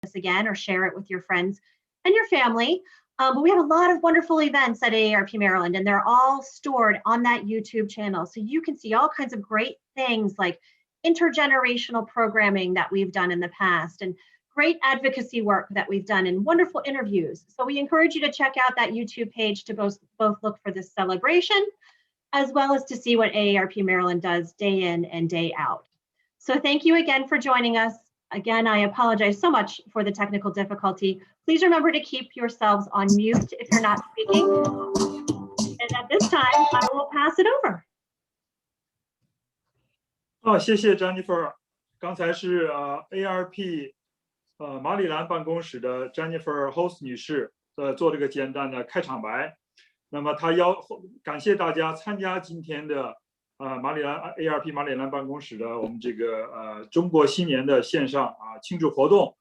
this again or share it with your friends and your family. But we have a lot of wonderful events at AARP Maryland, and they're all stored on that YouTube channel. So you can see all kinds of great things like intergenerational programming that we've done in the past and great advocacy work that we've done and wonderful interviews. So we encourage you to check out that YouTube page to both look for this celebration as well as to see what AARP Maryland does day in and day out. So thank you again for joining us. Again, I apologize so much for the technical difficulty. Please remember to keep yourselves on mute if you're not speaking. And at this time, I will pass it over. 谢谢 Jennifer。刚才是ARP 马里兰办公室的 Jennifer Host 女士做这个简单的开场白。那么她感谢大家参加今天的ARP 马里兰办公室的我们这个中国新年的线上庆祝活动。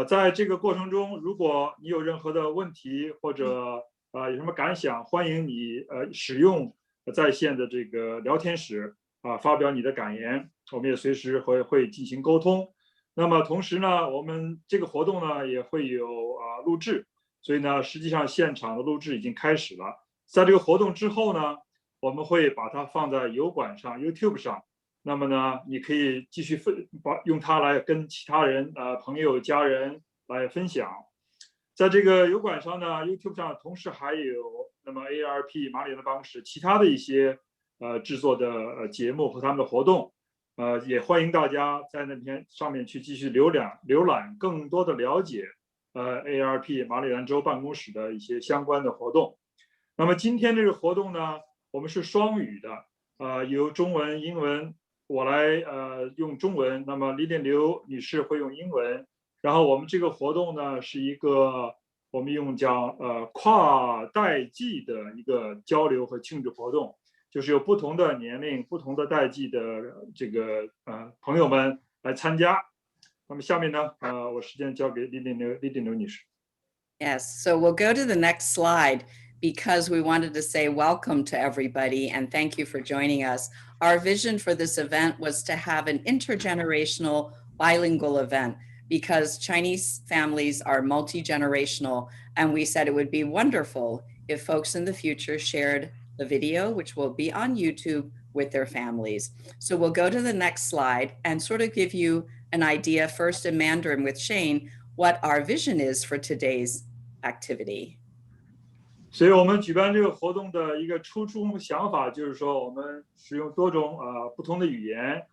在这个过程中，如果你有任何的问题或者有什么感想，欢迎你使用在线的这个聊天室发表你的感言，我们也随时会进行沟通。那么同时呢，我们这个活动呢也会有录制，所以呢，实际上现场的录制已经开始了。在这个活动之后呢，我们会把它放在油管上 YouTube 上。那么呢，你可以继续用它来跟其他人朋友家人来分享。在这个油管上呢 YouTube 上同时还有那么 ARP 马里兰办公室其他的一些制作的节目和他们的活动。也欢迎大家在那边上面去继续浏览更多的了解ARP 马里兰州办公室的一些相关的活动。那么今天这个活动呢，我们是双语的，有中文英文，我来用中文，那么李连刘女士会用英文。然后我们这个活动呢是一个我们用讲跨代际的一个交流和庆祝活动，就是有不同的年龄不同的代际的这个朋友们来参加。那么下面呢我时间交给李连刘女士。 Yes, so we'll go to the next slide because we wanted to say welcome to everybody and thank you for joining us. Our vision for this event was to have an intergenerational bilingual event because Chinese families are multi-generational, and we said it would be wonderful if folks in the future shared the video, which will be on YouTube, with their families. So we'll go to the next slide and sort of give you an idea first in Mandarin with Shane, what our vision is for today's activity. 所以我们举办这个活动的一个初衷想法就是说，我们使用多种不同的语言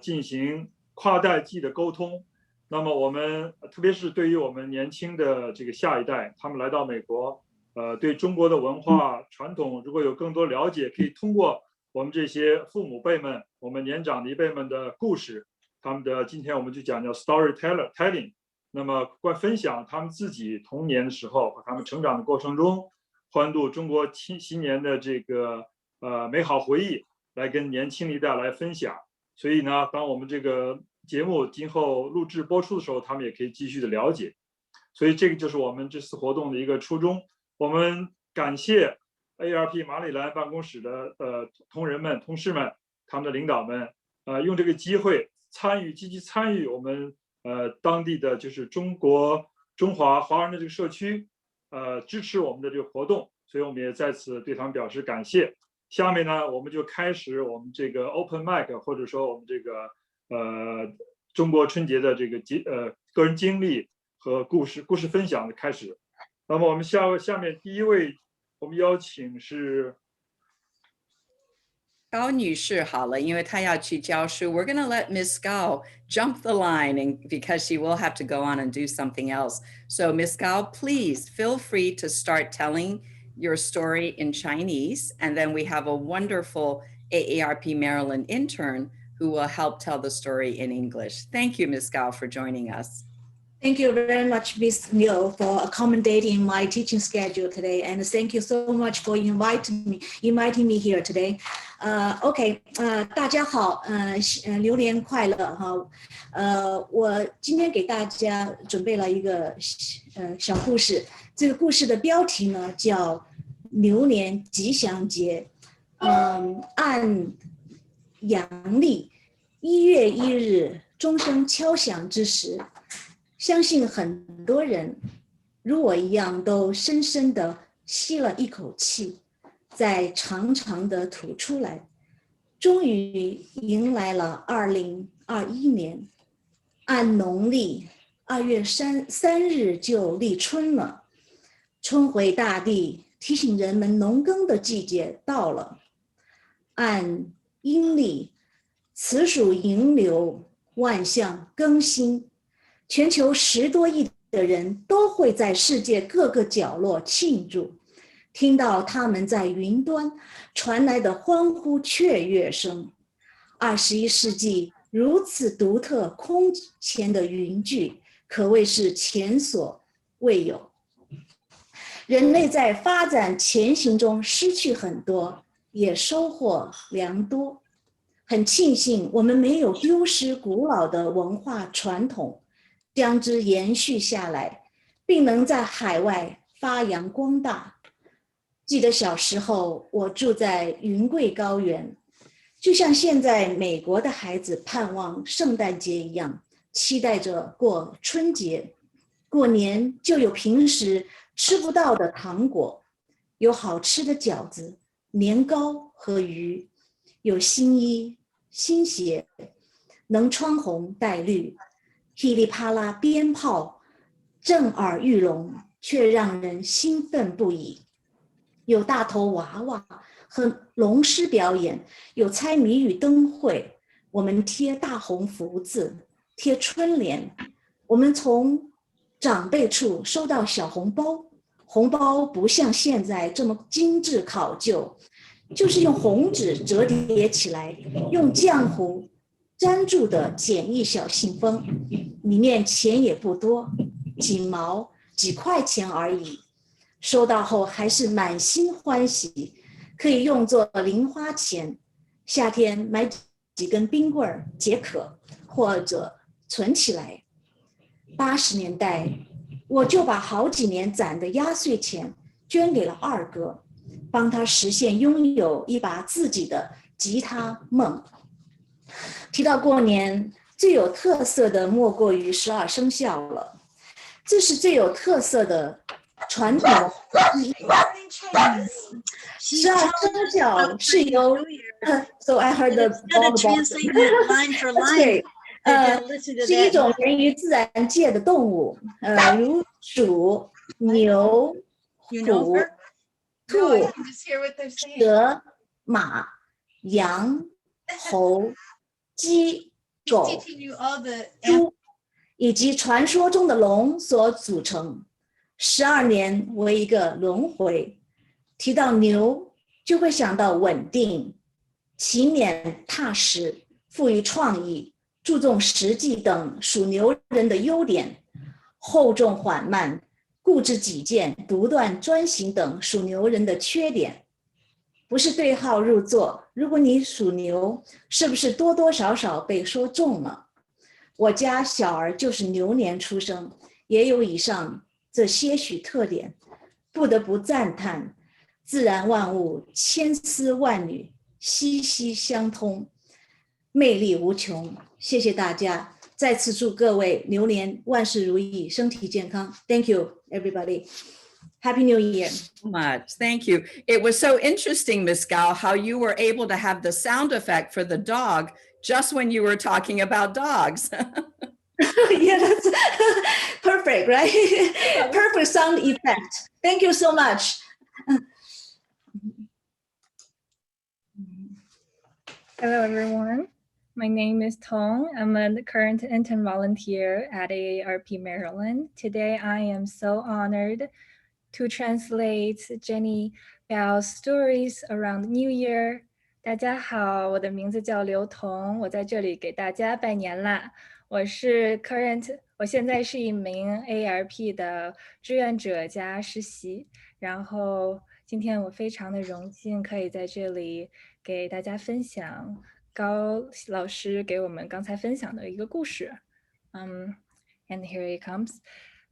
进行跨代际的沟通。那么我们特别是对于我们年轻的这个下一代，他们来到美国，对中国的文化传统如果有更多了解，可以通过我们这些父母辈们，我们年长的一辈们的故事，他们的今天我们就讲叫 storytelling， 那么分享他们自己童年的时候和他们成长的过程中，欢度中国新年的这个美好回忆，来跟年轻一代来分享。所以呢，当我们这个节目今后录制播出的时候，他们也可以继续的了解。所以这个就是我们这次活动的一个初衷。我们感谢 ARP 马里兰办公室的同事们，他们的领导们，用这个机会积极参与我们当地的就是中华华人的这个社区，支持我们的这个活动，所以我们也在此对他们表示感谢。下面呢，我们就开始我们这个 open mic， 或者说我们这个中国春节的这个个人经历和故事分享的开始。那么我们下面第一位，我们邀请是高女士好了，因为她要去教书。We're going to let Miss Gao jump the line because she will have to go on and do something else. So Miss Gao, please feel free to start telling your story in Chinese. And then we have a wonderful AARP Maryland intern who will help tell the story in English. Thank you, Miss Gao, for joining us. Thank you very much, Ms. Liu, for accommodating my teaching schedule today, and thank you so much for inviting me here today. OK， 大家好，牛年快乐哈！我今天给大家准备了一个小故事，这个故事的标题呢叫牛年吉祥节。按阳历1月1日钟声敲响之时，相信很多人如我一样都深深地吸了一口气，再长长的吐出来，终于迎来了2021年。按农历2月3日就立春了，春回大地，提醒人们农耕的季节到了。按阴历此属迎流，万象更新，全球10多亿的人都会在世界各个角落庆祝，听到他们在云端传来的欢呼雀跃声。21世纪如此独特空前的云聚，可谓是前所未有。人类在发展前行中失去很多，也收获良多。很庆幸我们没有丢失古老的文化传统，将之延续下来，并能在海外发扬光大。记得小时候，我住在云贵高原，就像现在美国的孩子盼望圣诞节一样，期待着过春节。过年就有平时吃不到的糖果，有好吃的饺子、年糕和鱼，有新衣、新鞋，能穿红戴绿，噼里啪啦鞭炮震耳欲聋，却让人兴奋不已。有大头娃娃和龙狮表演，有猜谜语灯会，我们贴大红福字，贴春联，我们从长辈处收到小红包，红包不像现在这么精致考究，就是用红纸折叠起来，用浆糊粘住的简易小信封，里面钱也不多，几毛几块钱而已。收到后还是满心欢喜，可以用作零花钱，夏天买几根冰棍解渴，或者存起来。80年代，我就把好几年攒的压岁钱捐给了二哥，帮他实现拥有一把自己的吉他梦。提到过年，最有特色的莫过于12生肖了，这是最有特色的传统12生肖是由So I heard the line for line. 是一种源于自然界的动物，如鼠、牛、虎、兔、蛇、马、羊、猴、鸡、狗、猪，以及传说中的龙所组成。12年为一个轮回。提到牛，就会想到稳定、勤勉、踏实、富于创意、注重实际等属牛人的优点；厚重缓慢、固执己见、独断专行等属牛人的缺点。不是对号入座，如果你属牛，是不是多多少少被说中了？我家小儿就是牛年出生，也有以上这些许特点，不得不赞叹自然万物千丝万缕，息息相通，魅力无穷。谢谢大家，再次祝各位牛年万事如意，身体健康。Thank you, everybody. Happy New Year. So much. Thank you. It was so interesting, Ms. Gao, how you were able to have the sound effect for the dog just when you were talking about dogs. Yeah, that's perfect, right? Perfect sound effect. Thank you so much. Hello, everyone. My name is Tong. I'm a current intern volunteer at Aarp, Maryland. Today, I am so honored to translate Jenny Biao's stories around New Year. 大家好，我的名字叫刘彤，我在这里给大家拜年啦。我现在是一名 ARP 的志愿者加实习，然后今天我非常的荣幸可以在这里给大家分享高老师给我们刚才分享的一个故事。And here it comes.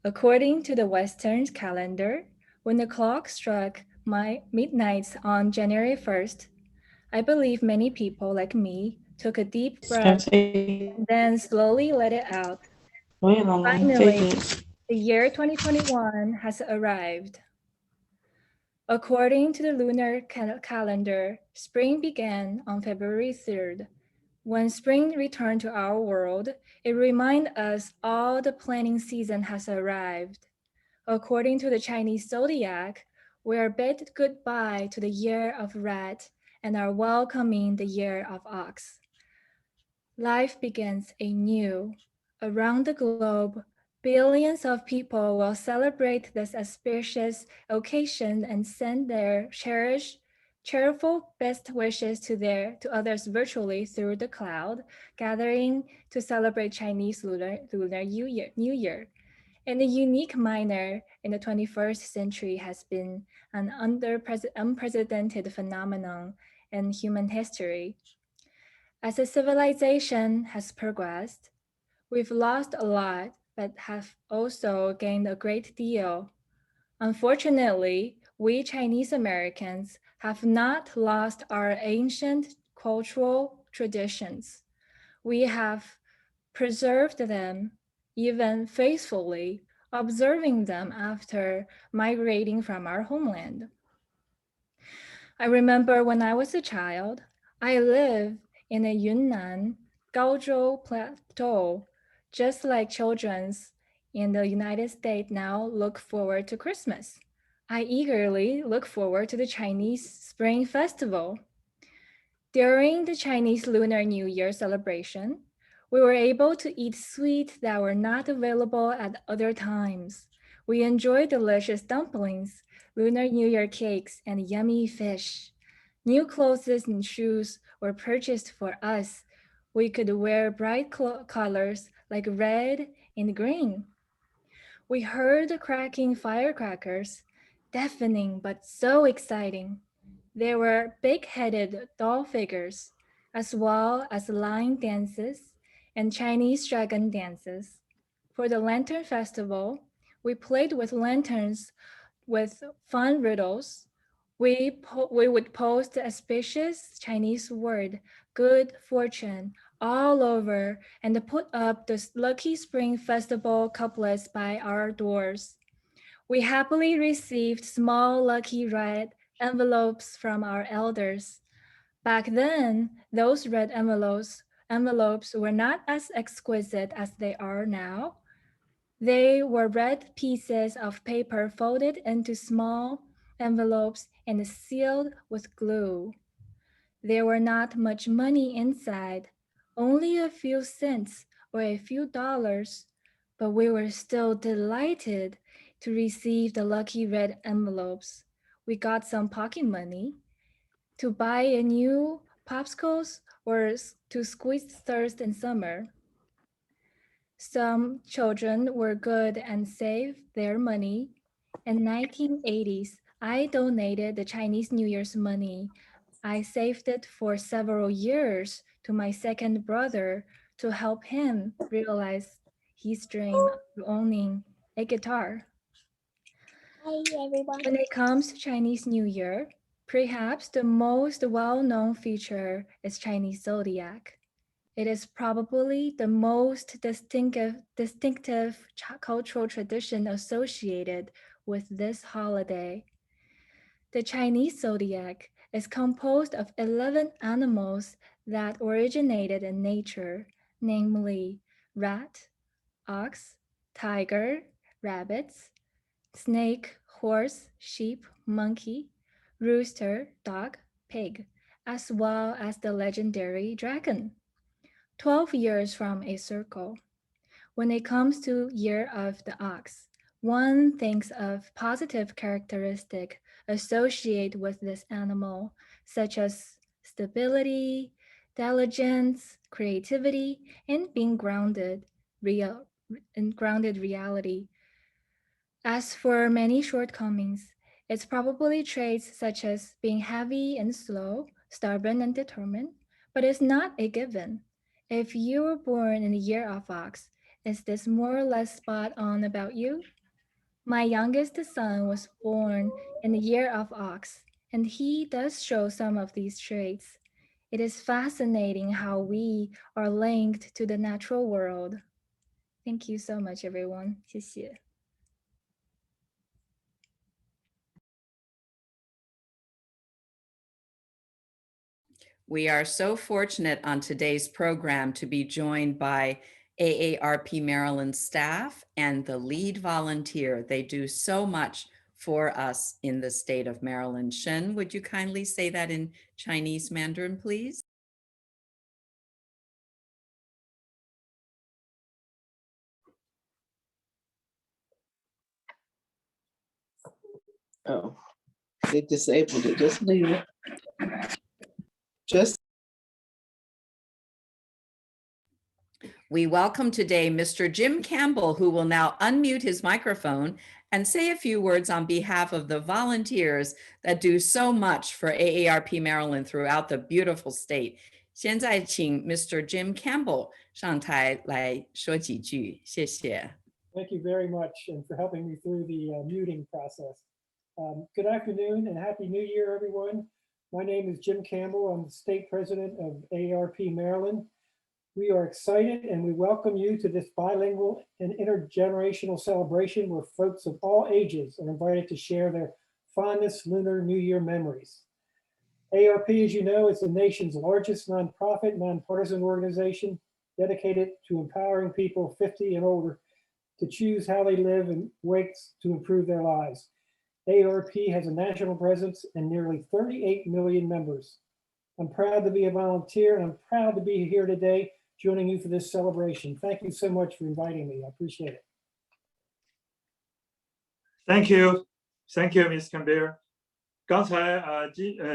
According to the Western calendar, when the clock struck midnight on January 1st, I believe many people like me took a deep breath and then slowly let it out. 我也来 Finally, 这个 the year 2021 has arrived. According to the lunar calendar, spring began on February 3rd. When spring returned to our world, it reminds us all the planting season has arrived. According to the Chinese Zodiac, we are bid goodbye to the year of rat and are welcoming the year of ox. Life begins anew. Around the globe, billions of people will celebrate this auspicious occasion and send their cheerful best wishes to others virtually through the cloud, gathering to celebrate Chinese Lunar New Year. In a unique manner in the 21st century has been an unprecedented phenomenon in human history. As a civilization has progressed, we've lost a lot, but have also gained a great deal. Unfortunately, we Chinese Americans have not lost our ancient cultural traditions. We have preserved them, even faithfully, observing them after migrating from our homeland. I remember when I was a child, I lived in a Yunnan Gaozhou plateau, just like children's in the United States now look forward to Christmas. I eagerly look forward to the Chinese Spring Festival. During the Chinese Lunar New Year celebration, we were able to eat sweets that were not available at other times. We enjoyed delicious dumplings, Lunar New Year cakes, and yummy fish. New clothes and shoes were purchased for us. We could wear bright colors like red and green. We heard the cracking firecrackers, deafening but so exciting. There were big-headed doll figures, as well as line dances and Chinese dragon dances. For the Lantern Festival, we played with lanterns with fun riddles. We would post the auspicious Chinese word, good fortune, all over and put up the Lucky Spring Festival couplets by our doors. We happily received small lucky red envelopes from our elders. Back then, those red envelopes were not as exquisite as they are now. They were red pieces of paper folded into small envelopes and sealed with glue. There were not much money inside, only a few cents or a few dollars, but we were still delighted to receive the lucky red envelopes. We got some pocket money to buy a new popsicles or to squeeze thirst in summer. Some children were good and saved their money. In 1980s, I donated the Chinese New Year's money. I saved it for several years to my second brother to help him realize his dream of owning a guitar. Hi, everyone. When it comes to Chinese New Year, perhaps the most well-known feature is Chinese Zodiac. It is probably the most distinctive cultural tradition associated with this holiday. The Chinese Zodiac is composed of 11 animals that originated in nature, namely rat, ox, tiger, rabbits, snake, horse, sheep, monkey, rooster, dog, pig, as well as the legendary dragon. 12 years from a circle. When it comes to Year of the Ox, one thinks of positive characteristics associated with this animal, such as stability, diligence, creativity, and being grounded reality. As for many shortcomings, it's probably traits such as being heavy and slow, stubborn and determined, but it's not a given. If you were born in the year of ox, is this more or less spot on about you? My youngest son was born in the year of ox, and he does show some of these traits. It is fascinating how we are linked to the natural world. Thank you so much, everyone. 谢谢。We are so fortunate on today's program to be joined by AARP Maryland staff and the lead volunteer. They do so much for us in the state of Maryland. Shen, would you kindly say that in Chinese Mandarin, please? Oh, they disabled it. Just leave it. Just We welcome today Mr. Jim Campbell, who will now unmute his microphone and say a few words on behalf of the volunteers that do so much for AARP Maryland throughout the beautiful state. 现在请 Mr. Jim Campbell 上台来说几句，谢谢。 Thank you very much and for helping me through the muting process. Good afternoon and Happy New Year, everyone. My name is Jim Campbell. I'm the state president of AARP Maryland. We are excited and we welcome you to this bilingual and intergenerational celebration where folks of all ages are invited to share their fondest Lunar New Year memories. AARP, as you know, is the nation's largest nonprofit, nonpartisan organization dedicated to empowering people 50 and older to choose how they live and ways to improve their lives. AARP has a national presence and nearly 38 million members. I'm proud to be a volunteer and I'm proud to be here today joining you for this celebration. Thank you so much for inviting me. I appreciate it. Thank you, Ms. Campbell. 刚才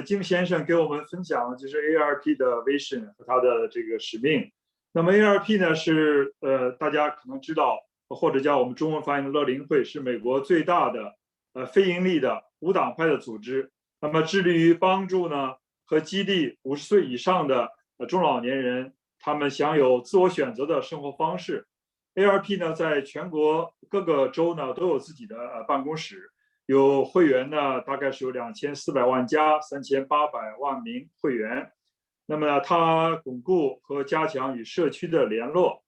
金先生给我们分享的就是 AARP 的 vision 和它的这个使命。那么 AARP 呢是大家可能知道，或者叫我们中文翻译的乐龄会，是美国最大的非盈利的无党派的组织。那么致力于帮助呢和激励50岁以上的中老年人，他们享有自我选择的生活方式。AARP 呢在全国各个州呢都有自己的办公室。 有会员呢，大概是有2400万加3800万名会员。那么呢，它巩固和加强与社区的联络。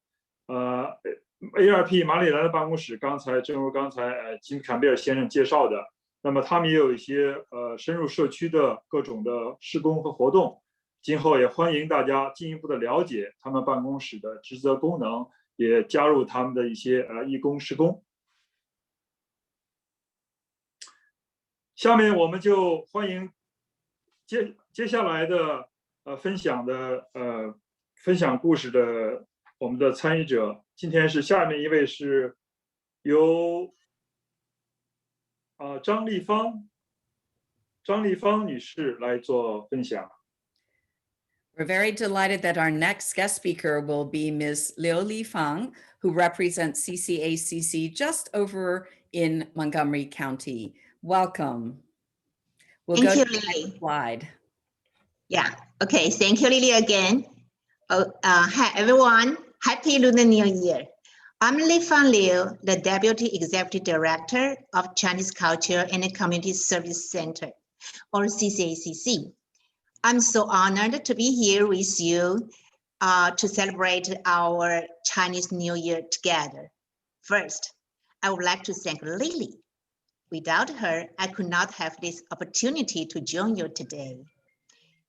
AARP 马里兰的办公室，正如刚才金坎贝尔先生介绍的，那么他们也有一些深入社区的各种的施工和活动。今后也欢迎大家进一步的了解他们办公室的职责功能，也加入他们的一些义工施工。 下面我们就欢迎接下来的分享故事的我们的参与者。今天是下面一位是由张丽芳女士来做分享。 We're very delighted that our next guest speaker will be Ms. Liu Lifang, who represents CCACC just over in Montgomery County. Welcome. We'll Thank go you, to the Lily. next slide. Yeah, okay, thank you, Lily, again. Hi, everyone. Happy Lunar New Year. I'm Li Fan Liu, the Deputy Executive Director of Chinese Culture and Community Service Center, or CCACC. I'm so honored to be here with you to celebrate our Chinese New Year together. First, I would like to thank Lily. Without her, I could not have this opportunity to join you today.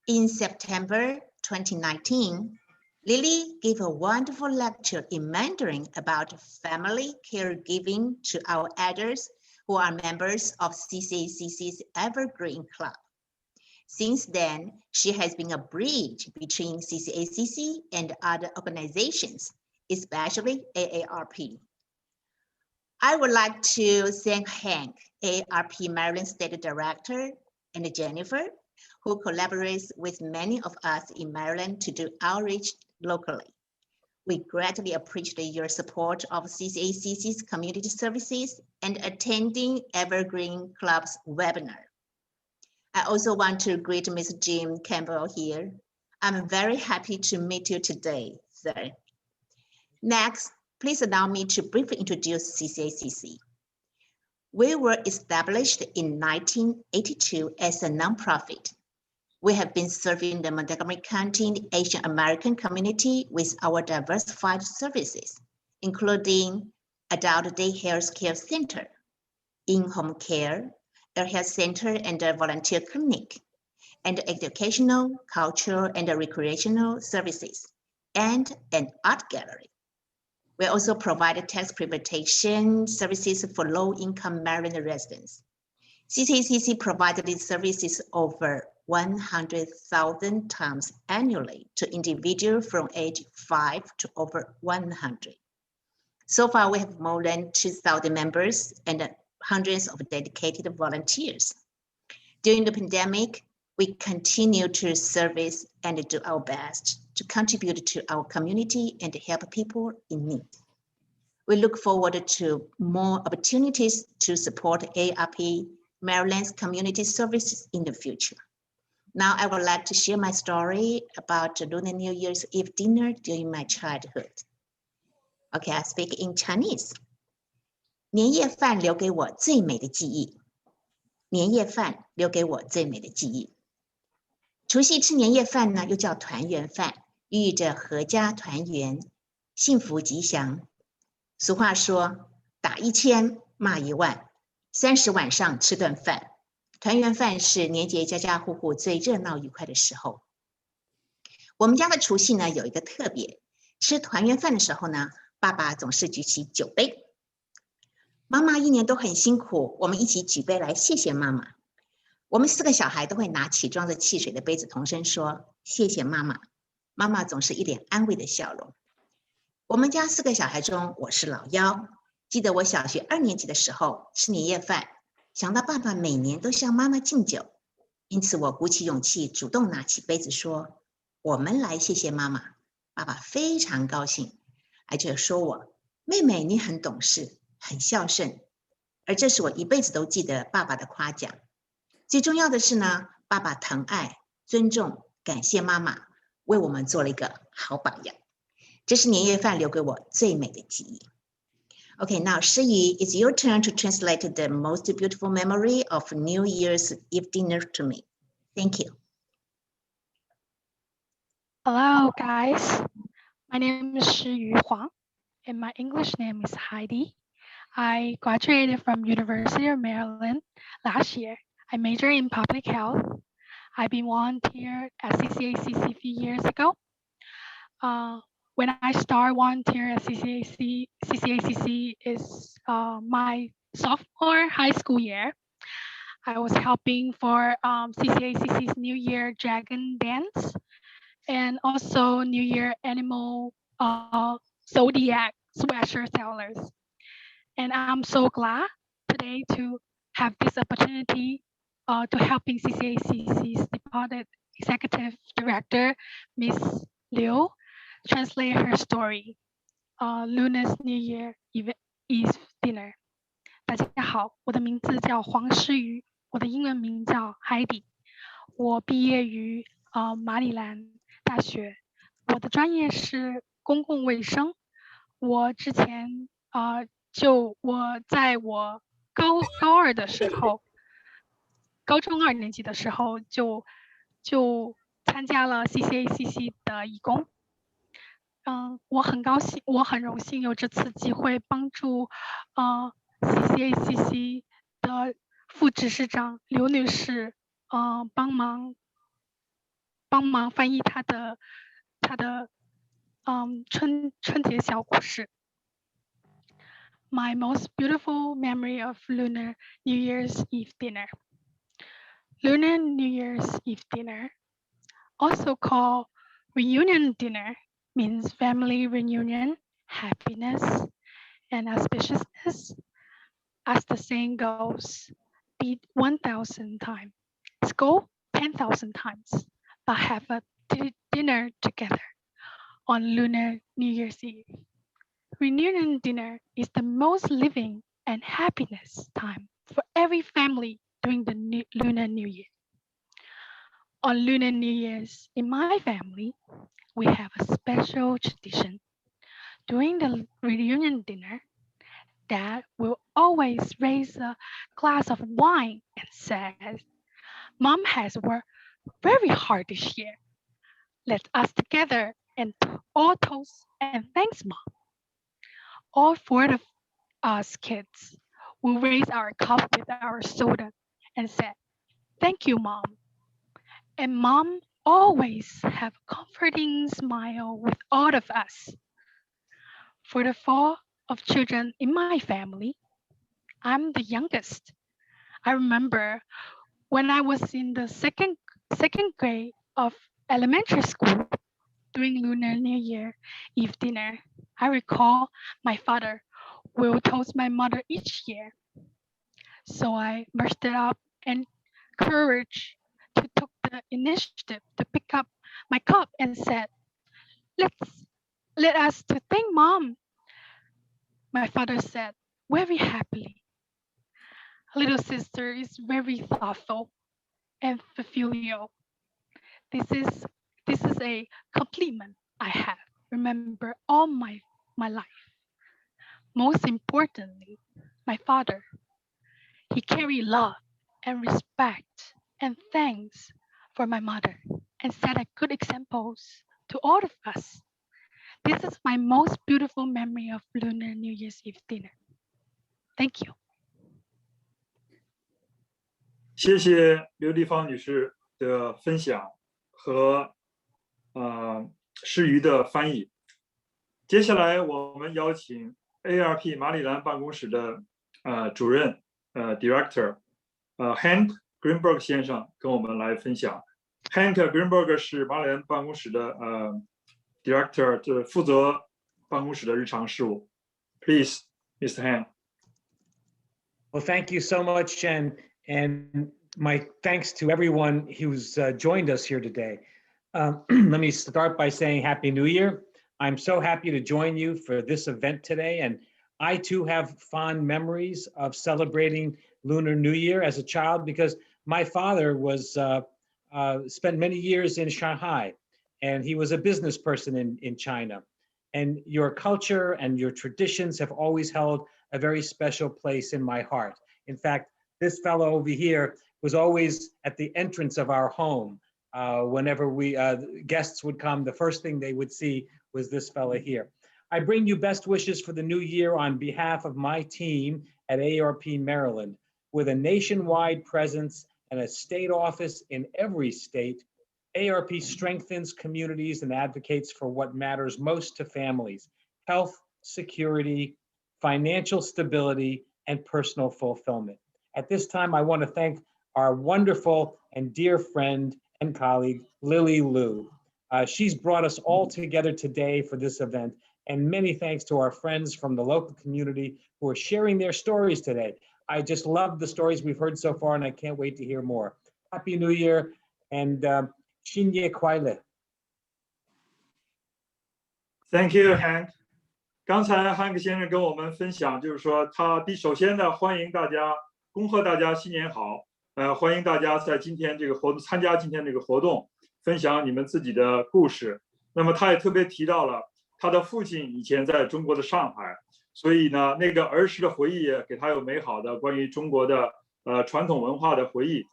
In September 2019, Lily gave a wonderful lecture in Mandarin about family caregiving to our elders who are members of CCACC's Evergreen Club. Since then, she has been a bridge between CCACC and other organizations, especially AARP. I would like to thank Hank, AARP Maryland State Director, and Jennifer, who collaborates with many of us in Maryland to do outreach locally. We greatly appreciate your support of CCACC's community services and attending Evergreen Club's webinar. I also want to greet Mr. Jim Campbell here. I'm very happy to meet you today, sir. Next, please allow me to briefly introduce CCACC. We were established in 1982 as a nonprofit. We have been serving the Montgomery County Asian American community with our diversified services, including adult day health care center, in-home care, a health center and a volunteer clinic, and educational, cultural, and recreational services, and an art gallery. We also provide tax preparation services for low-income Maryland residents. CCACC provides these services over 100,000 times annually to individuals from age 5 to over 100. So far, we have more than 2,000 members and hundreds of dedicated volunteers. During the pandemic, we continue to service and do our best to contribute to our community and help people in need. We look forward to more opportunities to support ARP Maryland's community services in the future. Now I would like to share my story about Lunar New Year's Eve dinner during my childhood. Okay, I speak in Chinese. 年夜饭留给我最美的记忆。年夜饭留给我最美的记忆。除夕吃年夜饭呢，又叫团圆饭，寓意着阖家团圆、幸福吉祥。俗话说，打1000骂10000，30晚上吃顿饭。团圆饭是年节家家户户最热闹愉快的时候。我们家的除夕呢有一个特别，吃团圆饭的时候呢，爸爸总是举起酒杯。妈妈一年都很辛苦，我们一起举杯来谢谢妈妈。我们4个小孩都会拿起装着汽水的杯子，同声说谢谢妈妈。妈妈总是一脸安慰的笑容。我们家4个小孩中，我是老幺。记得我小学2年级的时候吃年夜饭，想到爸爸每年都向妈妈敬酒，因此我鼓起勇气主动拿起杯子说我们来谢谢妈妈。爸爸非常高兴，而且说我妹妹你很懂事，很孝顺，而这是我一辈子都记得爸爸的夸奖。最重要的是呢，爸爸疼爱、尊重、感谢妈妈，为我们做了一个好榜样。这是年夜饭留给我最美的记忆。Okay, now Shiyi, it's your turn to translate the most beautiful memory of New Year's Eve dinner to me. Thank you. Hello, guys. My name is Shiyu Huang, and my English name is Heidi. I graduated from University of Maryland last year. I majored in public health. I've been volunteer at CCACC a few years ago. When I started volunteer at CCACC is my sophomore high school year. I was helping for CCACC's New Year Dragon Dance and also New Year Animal Zodiac sweatshirt sellers. And I'm so glad today to have this opportunity to helping CCACC's Department Executive Director, Ms. Liu, translate her story, Lunar New Year Eve Dinner. 大家好，我的名字叫黄诗瑜，我的英文名叫 Heidi。我毕业于马里兰大学，我的专业是公共卫生。我之前我在我高2的时候，高中2年级的时候就参加了 CCACC 的义工。我很高兴，我很荣幸有这次机会帮助CCACC 的副执事长刘女士帮忙翻译她的春节小故事。My most beautiful memory of Lunar New Year's Eve dinner. Lunar New Year's Eve dinner, also called reunion dinner, means family reunion, happiness, and auspiciousness. As the saying goes, beat 1,000 times, scold 10,000 times, but have a dinner together on Lunar New Year's Eve. Reunion dinner is the most living and happiness time for every family during the Lunar New Year. On Lunar New Year's, in my family, we have a special tradition. During the reunion dinner, Dad will always raise a glass of wine and says, Mom has worked very hard this year. Let us together and all toast and thanks Mom. all four of us kids will raise our cup with our soda and said, "Thank you, Mom." And Mom always have a comforting smile with all of us. For the four of children in my family, I'm the youngest. I remember when I was in the second grade of elementary school during Lunar New Year Eve dinner, I recall my father will toast my mother each year. So I mustered up and courage to took the initiative to pick up my cup and said, "Let's let us to thank Mom." My father said very happily, "Little sister is very thoughtful and filial. This is this is a compliment I have remember all my life. Most importantly, my father, he carried love and respect and thanks for my mother and set a good examples to all of us. This is my most beautiful memory of Lunar New Year's Eve dinner. Thank you."谢谢刘丽芳女士的分享和诗瑜的翻译。接下来我们邀请 ARP 马里兰办公室的主任Director Hank Greenberg 先生跟我们来分享。Hank Greenberg 是马里兰办公室的Director， 就是负责办公室的日常事务。Please, Mr. Hank. Well, thank you so much, and my thanks to everyone who's joined us here today. Let me start by saying Happy New Year. I'm so happy to join you for this event today, and I too have fond memories of celebrating Lunar New Year as a child because my father was spent many years in Shanghai, and he was a business person in China. And your culture and your traditions have always held a very special place in my heart. In fact, this fellow over here was always at the entrance of our home. Whenever guests would come, the first thing they would see was this fellow here. I bring you best wishes for the new year on behalf of my team at ARP Maryland. With a nationwide presence and a state office in every state, ARP strengthens communities and advocates for what matters most to families: health, security, financial stability, and personal fulfillment. At this time, I want to thank our wonderful and dear friend and colleague, Lily Liu. She's brought us all together today for this event, and many thanks to our friends from the local community who are sharing their stories today. I just love the stories we've heard so far, and I can't wait to hear more. Happy New Year, and 新年快乐. Thank you, Hank. 刚才 Hank 先生跟我们分享，就是说他首先呢，欢迎大家，恭贺大家新年好，欢迎大家在今天这个活动参加今天这个活动，分享你们自己的故事。那么他也特别提到了他的父亲以前在中国的上海，所以呢，那个儿时的回忆也给他有美好的关于中国的传统文化的回忆，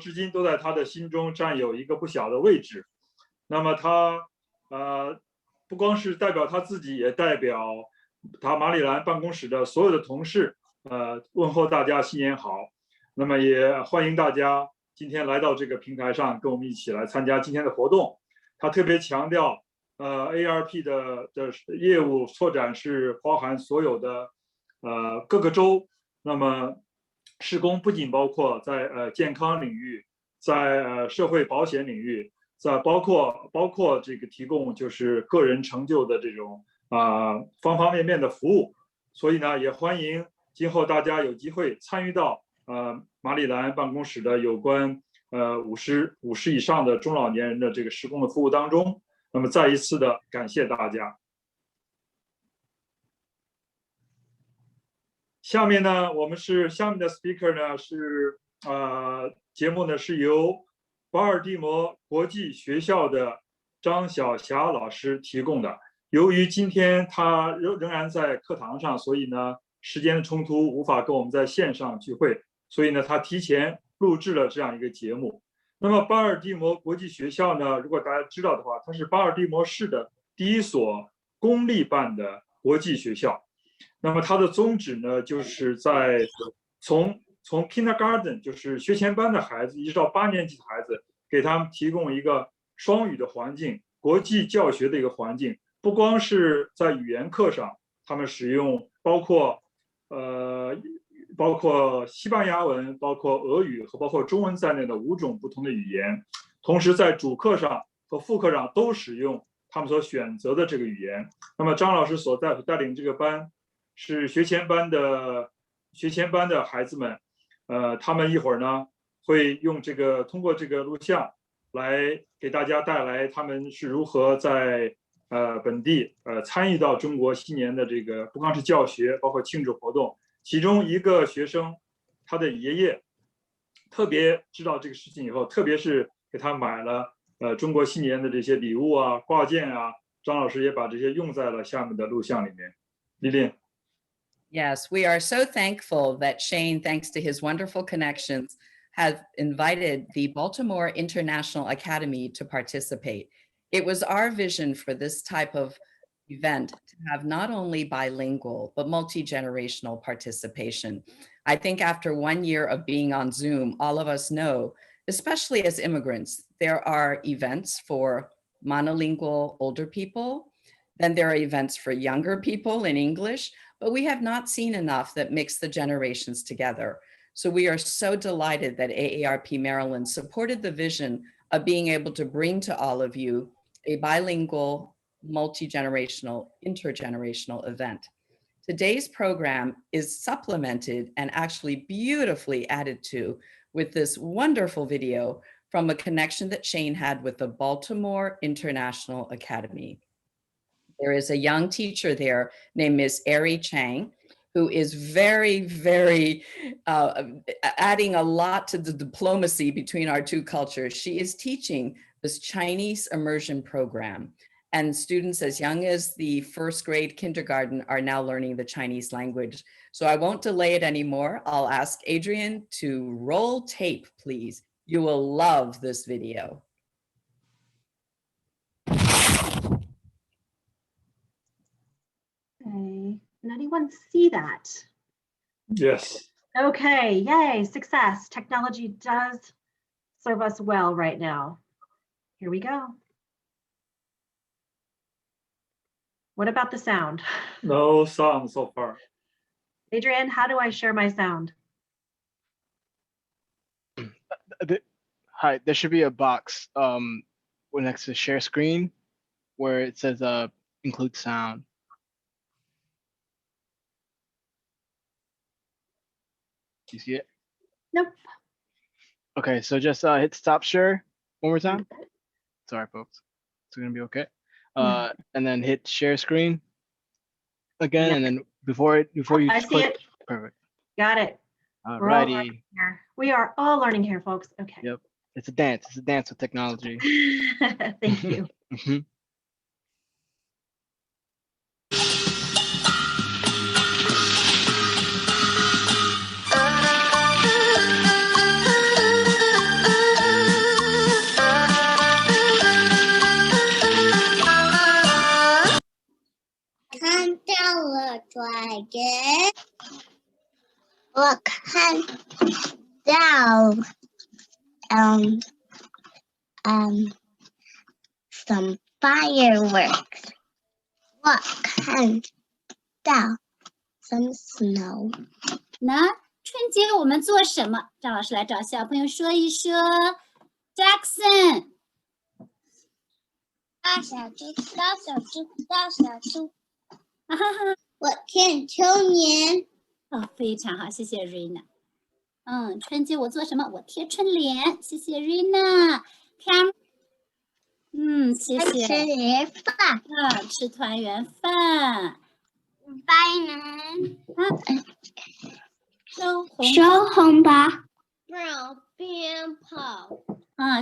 至今都在他的心中占有一个不小的位置。那么他不光是代表他自己，也代表他马里兰办公室的所有的同事，问候大家新年好。那么也欢迎大家今天来到这个平台上，跟我们一起来参加今天的活动。他特别强调，ARP 的业务拓展是包含所有的各个州。那么施工不仅包括在健康领域，在社会保险领域，在包括这个提供就是个人成就的这种方方面面的服务。所以呢，也欢迎今后大家有机会参与到马里兰办公室的有关50以上的中老年人的这个施工的服务当中。那么再一次的感谢大家。下面呢，下面的 speaker 呢是节目呢是由巴尔的摩国际学校的张晓霞老师提供的。由于今天他仍然在课堂上，所以呢时间的冲突无法跟我们在线上聚会，所以呢他提前录制了这样一个节目。那么巴尔的摩国际学校呢，如果大家知道的话，它是巴尔的摩市的第一所公立办的国际学校。那么它的宗旨呢，就是在从 kindergarten 就是学前班的孩子，一直到8年级的孩子，给他们提供一个双语的环境，国际教学的一个环境。不光是在语言课上，他们使用包括西班牙文、包括俄语和包括中文在内的5种不同的语言，同时在主课上和副课上都使用他们所选择的这个语言。那么张老师所带领这个班是学前班的孩子们，他们一会儿呢会用通过这个录像来给大家带来他们是如何在本地参与到中国新年的这个不光是教学，包括庆祝活动。其中一个学生，他的爷爷特别知道这个事情以后，特别是给他买了中国新年的这些礼物啊、挂件啊。张老师也把这些用在了下面的录像里面。丽丽。Yes, we are so thankful that Shane, thanks to his wonderful connections, has invited the Baltimore International Academy to participate. It was our vision for this type of event to have not only bilingual, but multi-generational participation. I think after 1 year of being on Zoom, all of us know, especially as immigrants, there are events for monolingual older people, then there are events for younger people in English, but we have not seen enough that mix the generations together. So we are so delighted that AARP Maryland supported the vision of being able to bring to all of you a bilingual, multi-generational, intergenerational event. Today's program is supplemented and actually beautifully added to with this wonderful video from a connection that Shane had with the Baltimore International Academy. There is a young teacher there named Miss Ari Chang, who is very, very adding a lot to the diplomacy between our two cultures. She is teaching this Chinese immersion program, and students as young as the first grade kindergarten are now learning the Chinese language. So I won't delay it anymore. I'll ask Adrian to roll tape, please. You will love this video. Okay, can anyone see that? Yes. Okay, yay, success. Technology does serve us well right now. Here we go. What about the sound? No sound so far. Adrian, how do I share my sound? Hi, there should be a box next to share screen where it says include sound. Do you see it? Nope. Okay, so just hit stop share one more time. Sorry, folks. It's gonna be okay. And then hit share screen again, and then before you I see click. it. Perfect. Got it. Alrighty. We are all learning here, folks. Okay. Yep. It's a dance. It's a dance with technology. Thank you. Dragon. 我看到 some fireworks. 我看到 some snow. 那春节我们做什么？张老师来找小朋友说一说。Jackson， 大小猪，大小猪，大小猪。我贴春联。哦，非常好，谢谢 Rina。春节我做什么？我贴春联，谢谢 Rina。谢谢。吃年饭。吃团圆饭。收红包。放鞭炮。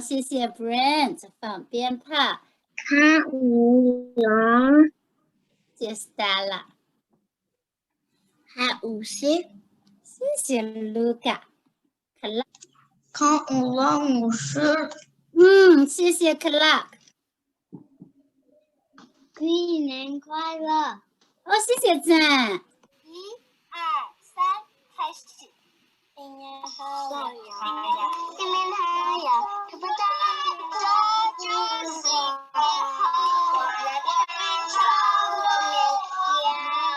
谢谢 Brent， 放鞭炮。看舞龙。谢谢 Stella。看舞狮。谢谢 Luca。看舞龙舞狮。谢谢 Clark。新年快乐。谢谢赞。2、3，开始。新年好呀，新年好呀，祝大家祝新年好，我来唱唱我们跳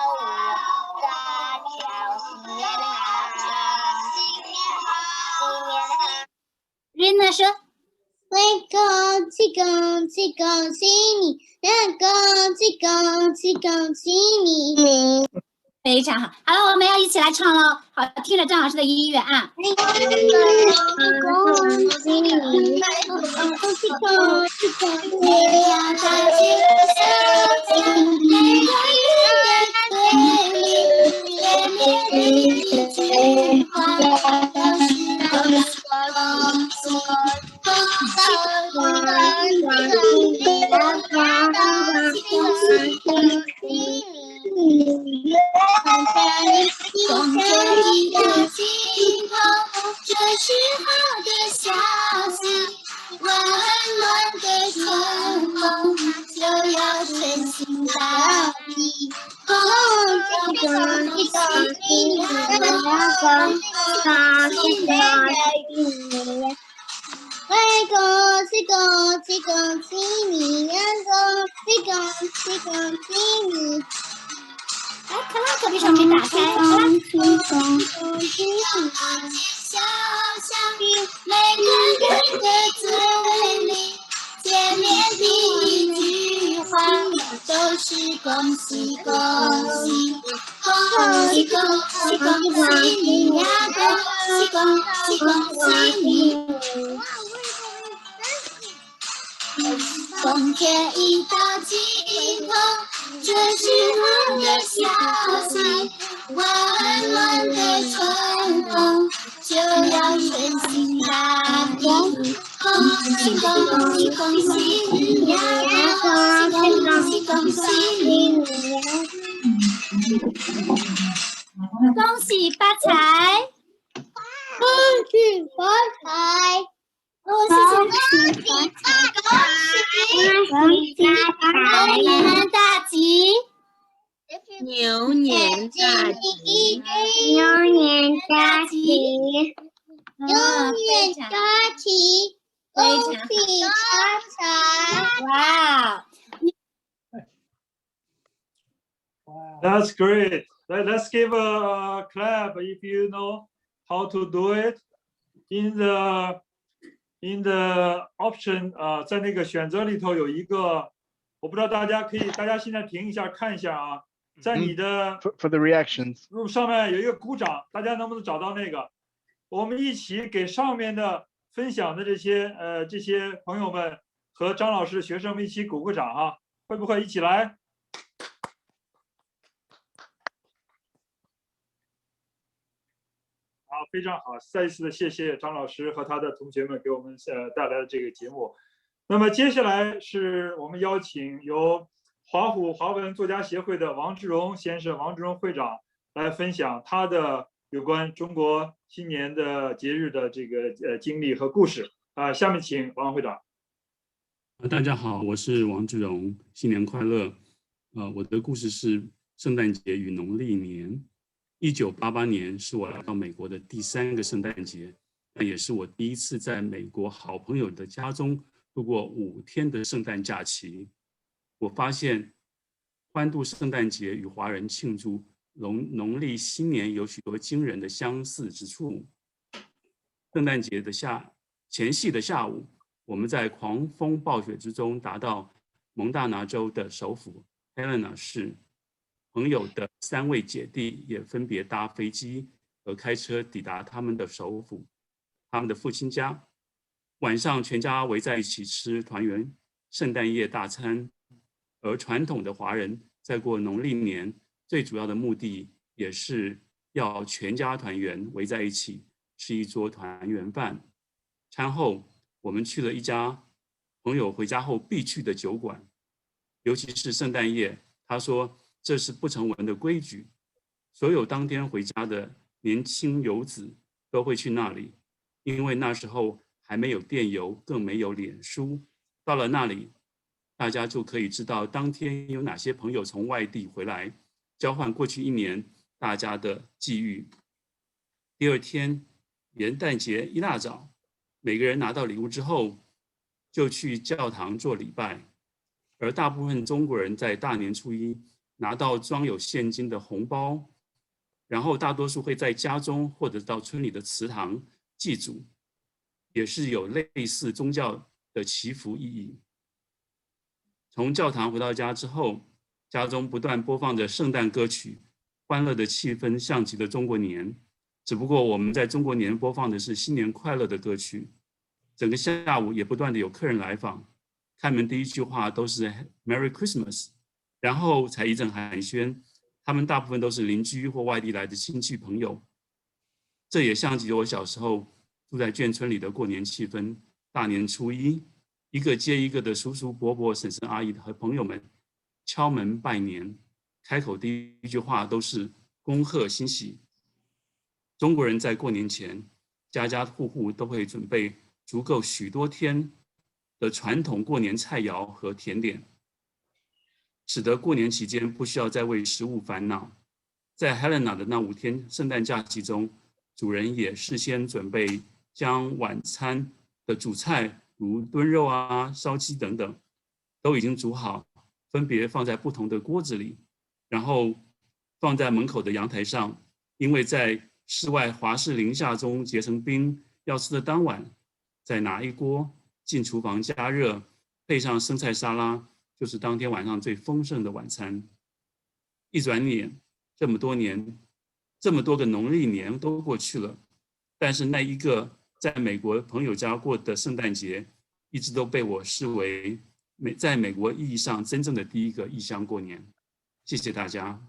舞，大跳新年好，新年好，新年好。Rina 说。恭喜恭喜恭喜你，恭喜恭喜恭喜你！非常好，好了，我们要一起来唱喽。好，听着张老师的音乐啊。恭喜你，恭喜恭喜恭喜你！大吉祥，每个人对你，年年的一句话都是恭喜恭喜。捧着一个金童，这是好的消息。温暖的春风就要吹进大地。恭喜恭喜恭喜你，恭喜你！恭喜恭喜恭喜你呀！恭喜恭喜恭喜你！来，克拉可别手没打开。恭喜恭喜你！小香槟，每个人的嘴里，见面第一句话都是恭喜恭喜，恭喜恭喜恭喜你呀！恭喜恭喜恭喜你！冬天一到尽头，这是好的消息。温暖的春风就要吹进大地。恭喜恭喜恭喜你呀！恭喜恭喜恭喜你！恭喜发财！恭喜发财！恭喜发财！恭喜发财！牛年大吉！牛年大吉！牛年大吉！牛年大吉！恭喜发财！哇！ That's great. Let's give a clap if you know how to do it. In the option 在那个选择里头有一个，我不知道大家现在停一下看一下啊，在你的 for the reactions 上面有一个鼓掌，大家能不能找到那个？我们一起给上面的分享的这些朋友们和张老师的学生们一起鼓个掌啊，会不会一起来？好，非常好，再一次的谢谢张老师和他的同学们给我们带来的这个节目。那么接下来是我们邀请由华虎华文作家协会的王志荣先生、王志荣会长来分享他的有关中国新年的节日的这个经历和故事啊。下面请王会长。大家好，我是王志荣，新年快乐。我的故事是圣诞节与农历年。1988年是我来到美国的第3个圣诞节，那也是我第一次在美国好朋友的家中度过5天的圣诞假期。我发现欢度圣诞节与华人庆祝农历新年有许多惊人的相似之处。圣诞节的前夕的下午，我们在狂风暴雪之中达到蒙大拿州的首府 Helena 市。朋友的3位姐弟也分别搭飞机和开车抵达他们的首府，他们的父亲家。晚上全家围在一起吃团圆圣诞夜大餐。而传统的华人在过农历年最主要的目的也是要全家团圆，围在一起吃一桌团圆饭。餐后我们去了一家朋友回家后必去的酒馆，尤其是圣诞夜，他说这是不成文的规矩，所有当天回家的年轻游子都会去那里，因为那时候还没有电邮，更没有脸书。到了那里，大家就可以知道当天有哪些朋友从外地回来，交换过去1年大家的际遇。第二天，元旦节一大早，每个人拿到礼物之后，就去教堂做礼拜，而大部分中国人在大年初一拿到装有现金的红包，然后大多数会在家中或者到村里的祠堂祭祖，也是有类似宗教的祈福意义。从教堂回到家之后，家中不断播放着圣诞歌曲，欢乐的气氛像极了中国年，只不过我们在中国年播放的是新年快乐的歌曲。整个下午也不断的有客人来访，开门第一句话都是 Merry Christmas， 然后才一阵寒暄。他们大部分都是邻居或外地来的亲戚朋友，这也像极了我小时候住在眷村里的过年气氛。大年初一，一个接一个的叔叔伯伯、婶婶阿姨和朋友们敲门拜年，开口第一句话都是恭贺新喜。中国人在过年前，家家户户都会准备足够许多天的传统过年菜肴和甜点，使得过年期间不需要再为食物烦恼。在 Helena 的那5天圣诞假期中，主人也事先准备将晚餐的主菜如炖肉啊、烧鸡等等都已经煮好，分别放在不同的锅子里，然后放在门口的阳台上。因为在室外华氏零下中结成冰，要吃的当晚再拿一锅进厨房加热，配上生菜沙拉，就是当天晚上最丰盛的晚餐。一转眼，这么多年，这么多个农历年都过去了，但是那一个在美国朋友家过的圣诞节，一直都被我视为在美国意义上真正的第一个异乡过年。谢谢大家。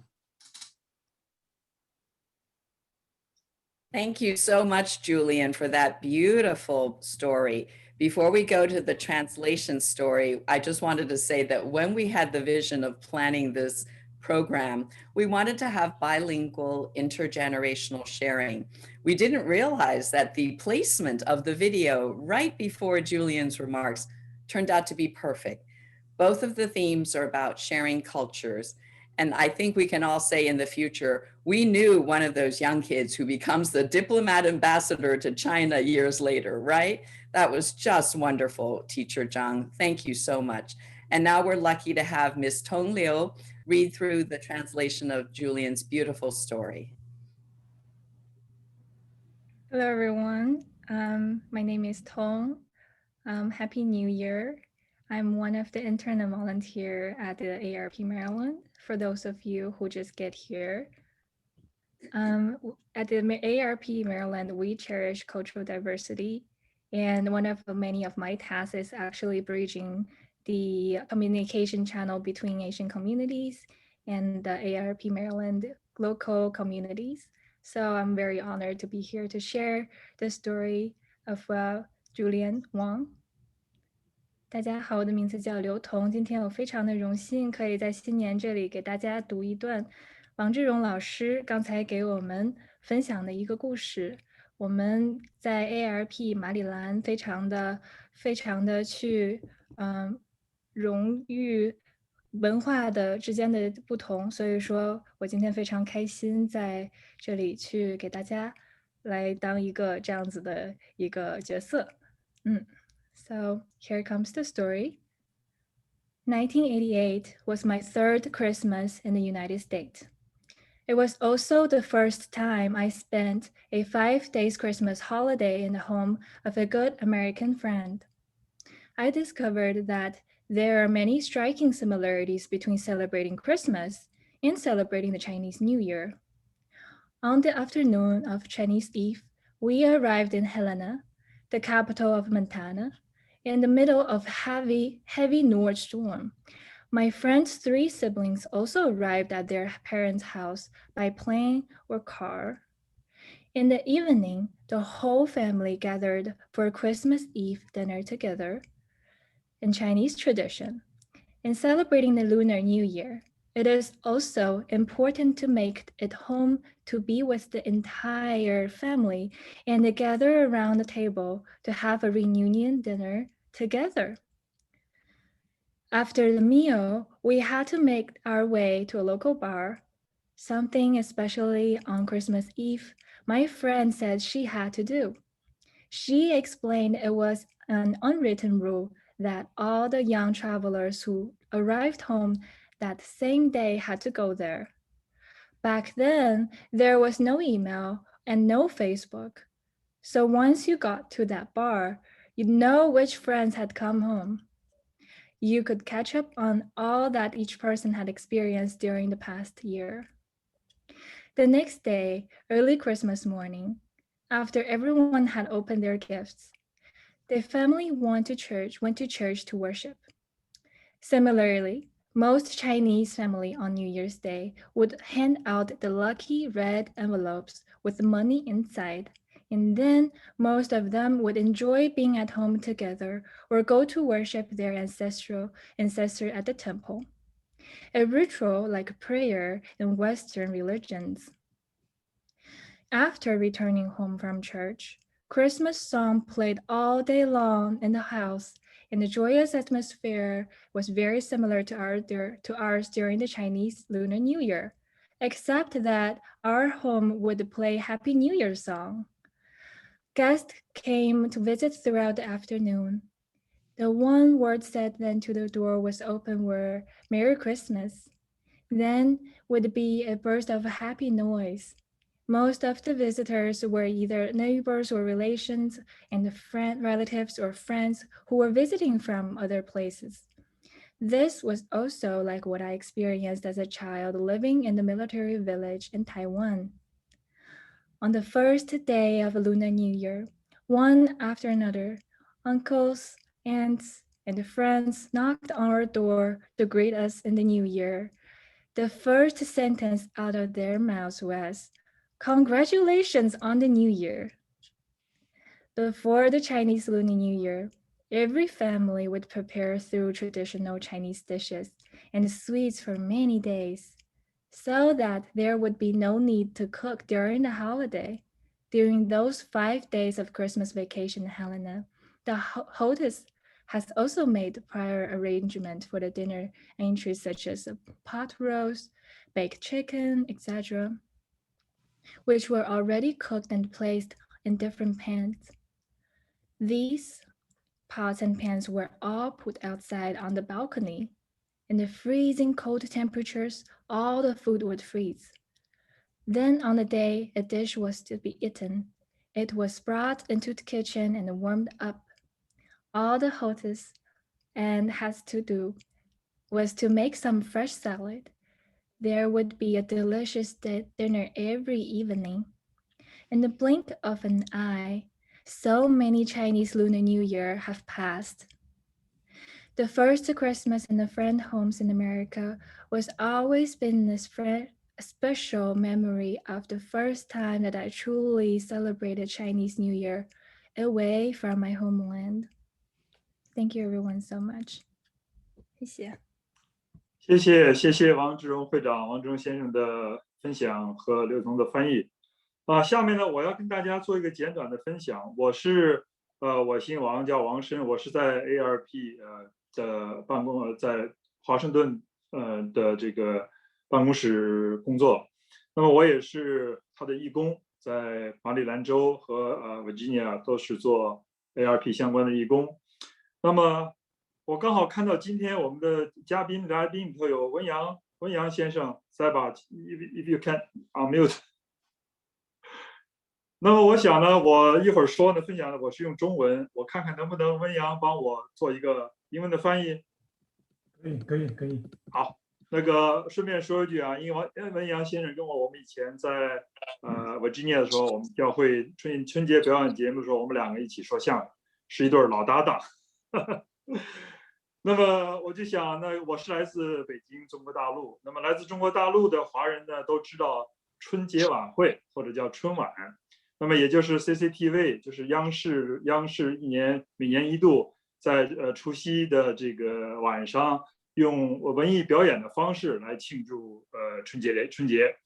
Thank you so much, Julian, for that beautiful story. Before we go to the translation story, I just wanted to say that when we had the vision of planning this program, we wanted to have bilingual intergenerational sharing. We didn't realize that the placement of the video right before Julian's remarks turned out to be perfect. Both of the themes are about sharing cultures. And I think we can all say in the future, we knew one of those young kids who becomes the diplomat ambassador to China years later, right? That was just wonderful, Teacher Zhang. Thank you so much. And now we're lucky to have Ms. Tong Liu read through the translation of Julian's beautiful story. Hello, everyone. My name is Tong. Happy New Year. I'm one of the intern and volunteer at the ARP Maryland. For those of you who just get here, at the ARP Maryland, we cherish cultural diversity. And one of the many of my tasks is actually bridging the communication channel between Asian communities and the ARP Maryland local communities. So I'm very honored to be here to share the story of Julian Wang. 大家好，我的名字叫刘彤。今天我非常的荣幸可以在新年这里给大家读一段王志荣老师刚才给我们分享的一个故事。我们在 ARP 马里兰非常的去荣誉文化的之间的不同，所以说我今天非常开心在这里去给大家来当一个这样子的一个角色。So here comes the story. 1988 was my third Christmas in the United States. It was also the first time I spent a 5-day Christmas holiday in the home of a good American friend. I discovered that there are many striking similarities between celebrating Christmas and celebrating the Chinese New Year. On the afternoon of Chinese Eve, we arrived in Helena, the capital of Montana, in the middle of heavy North storm. My friend's 3 siblings also arrived at their parents' house by plane or car. In the evening, the whole family gathered for a Christmas Eve dinner together. In Chinese tradition, in celebrating the Lunar New Year, it is also important to make it home to be with the entire family and to gather around the table to have a reunion dinner together. After the meal, we had to make our way to a local bar something especially on Christmas Eve, my friend said she had to do. She explained it was an unwritten rule that all the young travelers who arrived home that same day had to go there. Back then, there was no email and no Facebook. So once you got to that bar, you'd know which friends had come home. You could catch up on all that each person had experienced during the past year. The next day, early Christmas morning, after everyone had opened their gifts, the family went to church to worship. Similarly, most Chinese family on New Year's Day would hand out the lucky red envelopes with money inside, and then most of them would enjoy being at home together or go to worship their ancestor at the temple, a ritual like prayer in Western religions. After returning home from church, Christmas song played all day long in the house, and the joyous atmosphere was very similar to ours during the Chinese Lunar New Year, except that our home would play Happy New Year song. Guests came to visit throughout the afternoon. The one word said then to the door was open were Merry Christmas. Then would be a burst of happy noise. Most of the visitors were either neighbors or relations and relatives or friends who were visiting from other places. This was also like what I experienced as a child living in the military village in Taiwan. On the first day of Lunar New Year, one after another, uncles, aunts, and friends knocked on our door to greet us in the new year. The first sentence out of their mouths was, "Congratulations on the new year." Before the Chinese Lunar New Year, every family would prepare through traditional Chinese dishes and sweets for many days, so that there would be no need to cook during the holiday. During those 5 days of Christmas vacation in Helena, the hostess has also made prior arrangement for the dinner entries such as pot roast, baked chicken, etc., which were already cooked and placed in different pans. These pots and pans were all put outside on the balcony. In the freezing cold temperatures, all the food would freeze. Then on the day a dish was to be eaten, it was brought into the kitchen and warmed up. All the hostess and has to do was to make some fresh salad. There would be a delicious dinner every evening. In the blink of an eye, so many Chinese Lunar New Year have passed. The first Christmas in the friend homes in America was always been a special memory of the first time that I truly celebrated Chinese New Year away from my homeland. Thank you everyone so much. 谢谢。谢谢王志荣会长、王志荣先生的分享和刘彤的翻译。下面呢，我要跟大家做一个简短的分享。我姓王，叫王申，我是在 ARP 的在华盛顿的这个办公室工作。那么我也是他的义工，在马里兰州和Virginia 都是做 ARP 相关的义工。那么我刚好看到今天我们的来宾里头有文阳先生，再把 if you can unmute。那么我想呢，我一会儿说呢，分享的我是用中文，我看看能不能文阳帮我做一个英文的翻译。可以。好，那个顺便说一句啊，因为文阳先生跟我们以前在Virginia 的时候，我们教会春节表演节目的时候，我们两个一起说相声，是一对老搭档。那么我就想呢，我是来自北京中国大陆，那么来自中国大陆的华人呢都知道春节晚会或者叫春晚，那么也就是 CCTV， 就是央视每年一度在除夕的这个晚上用文艺表演的方式来庆祝春节。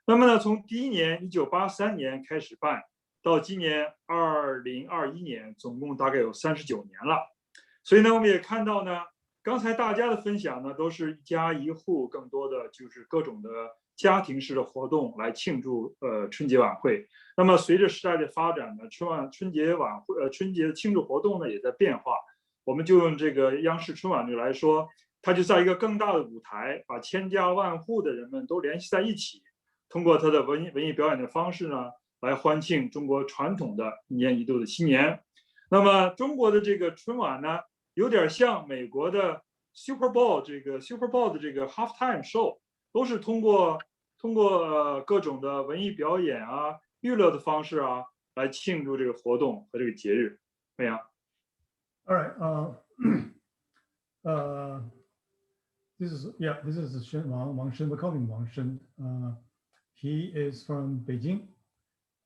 那么呢，从第一年1983年开始办，到今年2021年，总共大概有39年了。所以呢，我们也看到呢，刚才大家的分享呢，都是一家一户，更多的就是各种的家庭式的活动来庆祝春节晚会。那么随着时代的发展呢，春节晚会春节的庆祝活动呢也在变化。我们就用这个央视春晚率来说，它就在一个更大的舞台，把千家万户的人们都联系在一起，通过它的文艺表演的方式呢，来欢庆中国传统的1年1度的新年。那么中国的这个春晚呢，有点像美国的 Super Bowl 的这个 halftime show， 都是通过各种的文艺表演啊、娱乐的方式啊，来庆祝这个活动和这个节日。怎么样？ All right. This is Shen Wang Shen. We call him Wang Shen. He is from Beijing,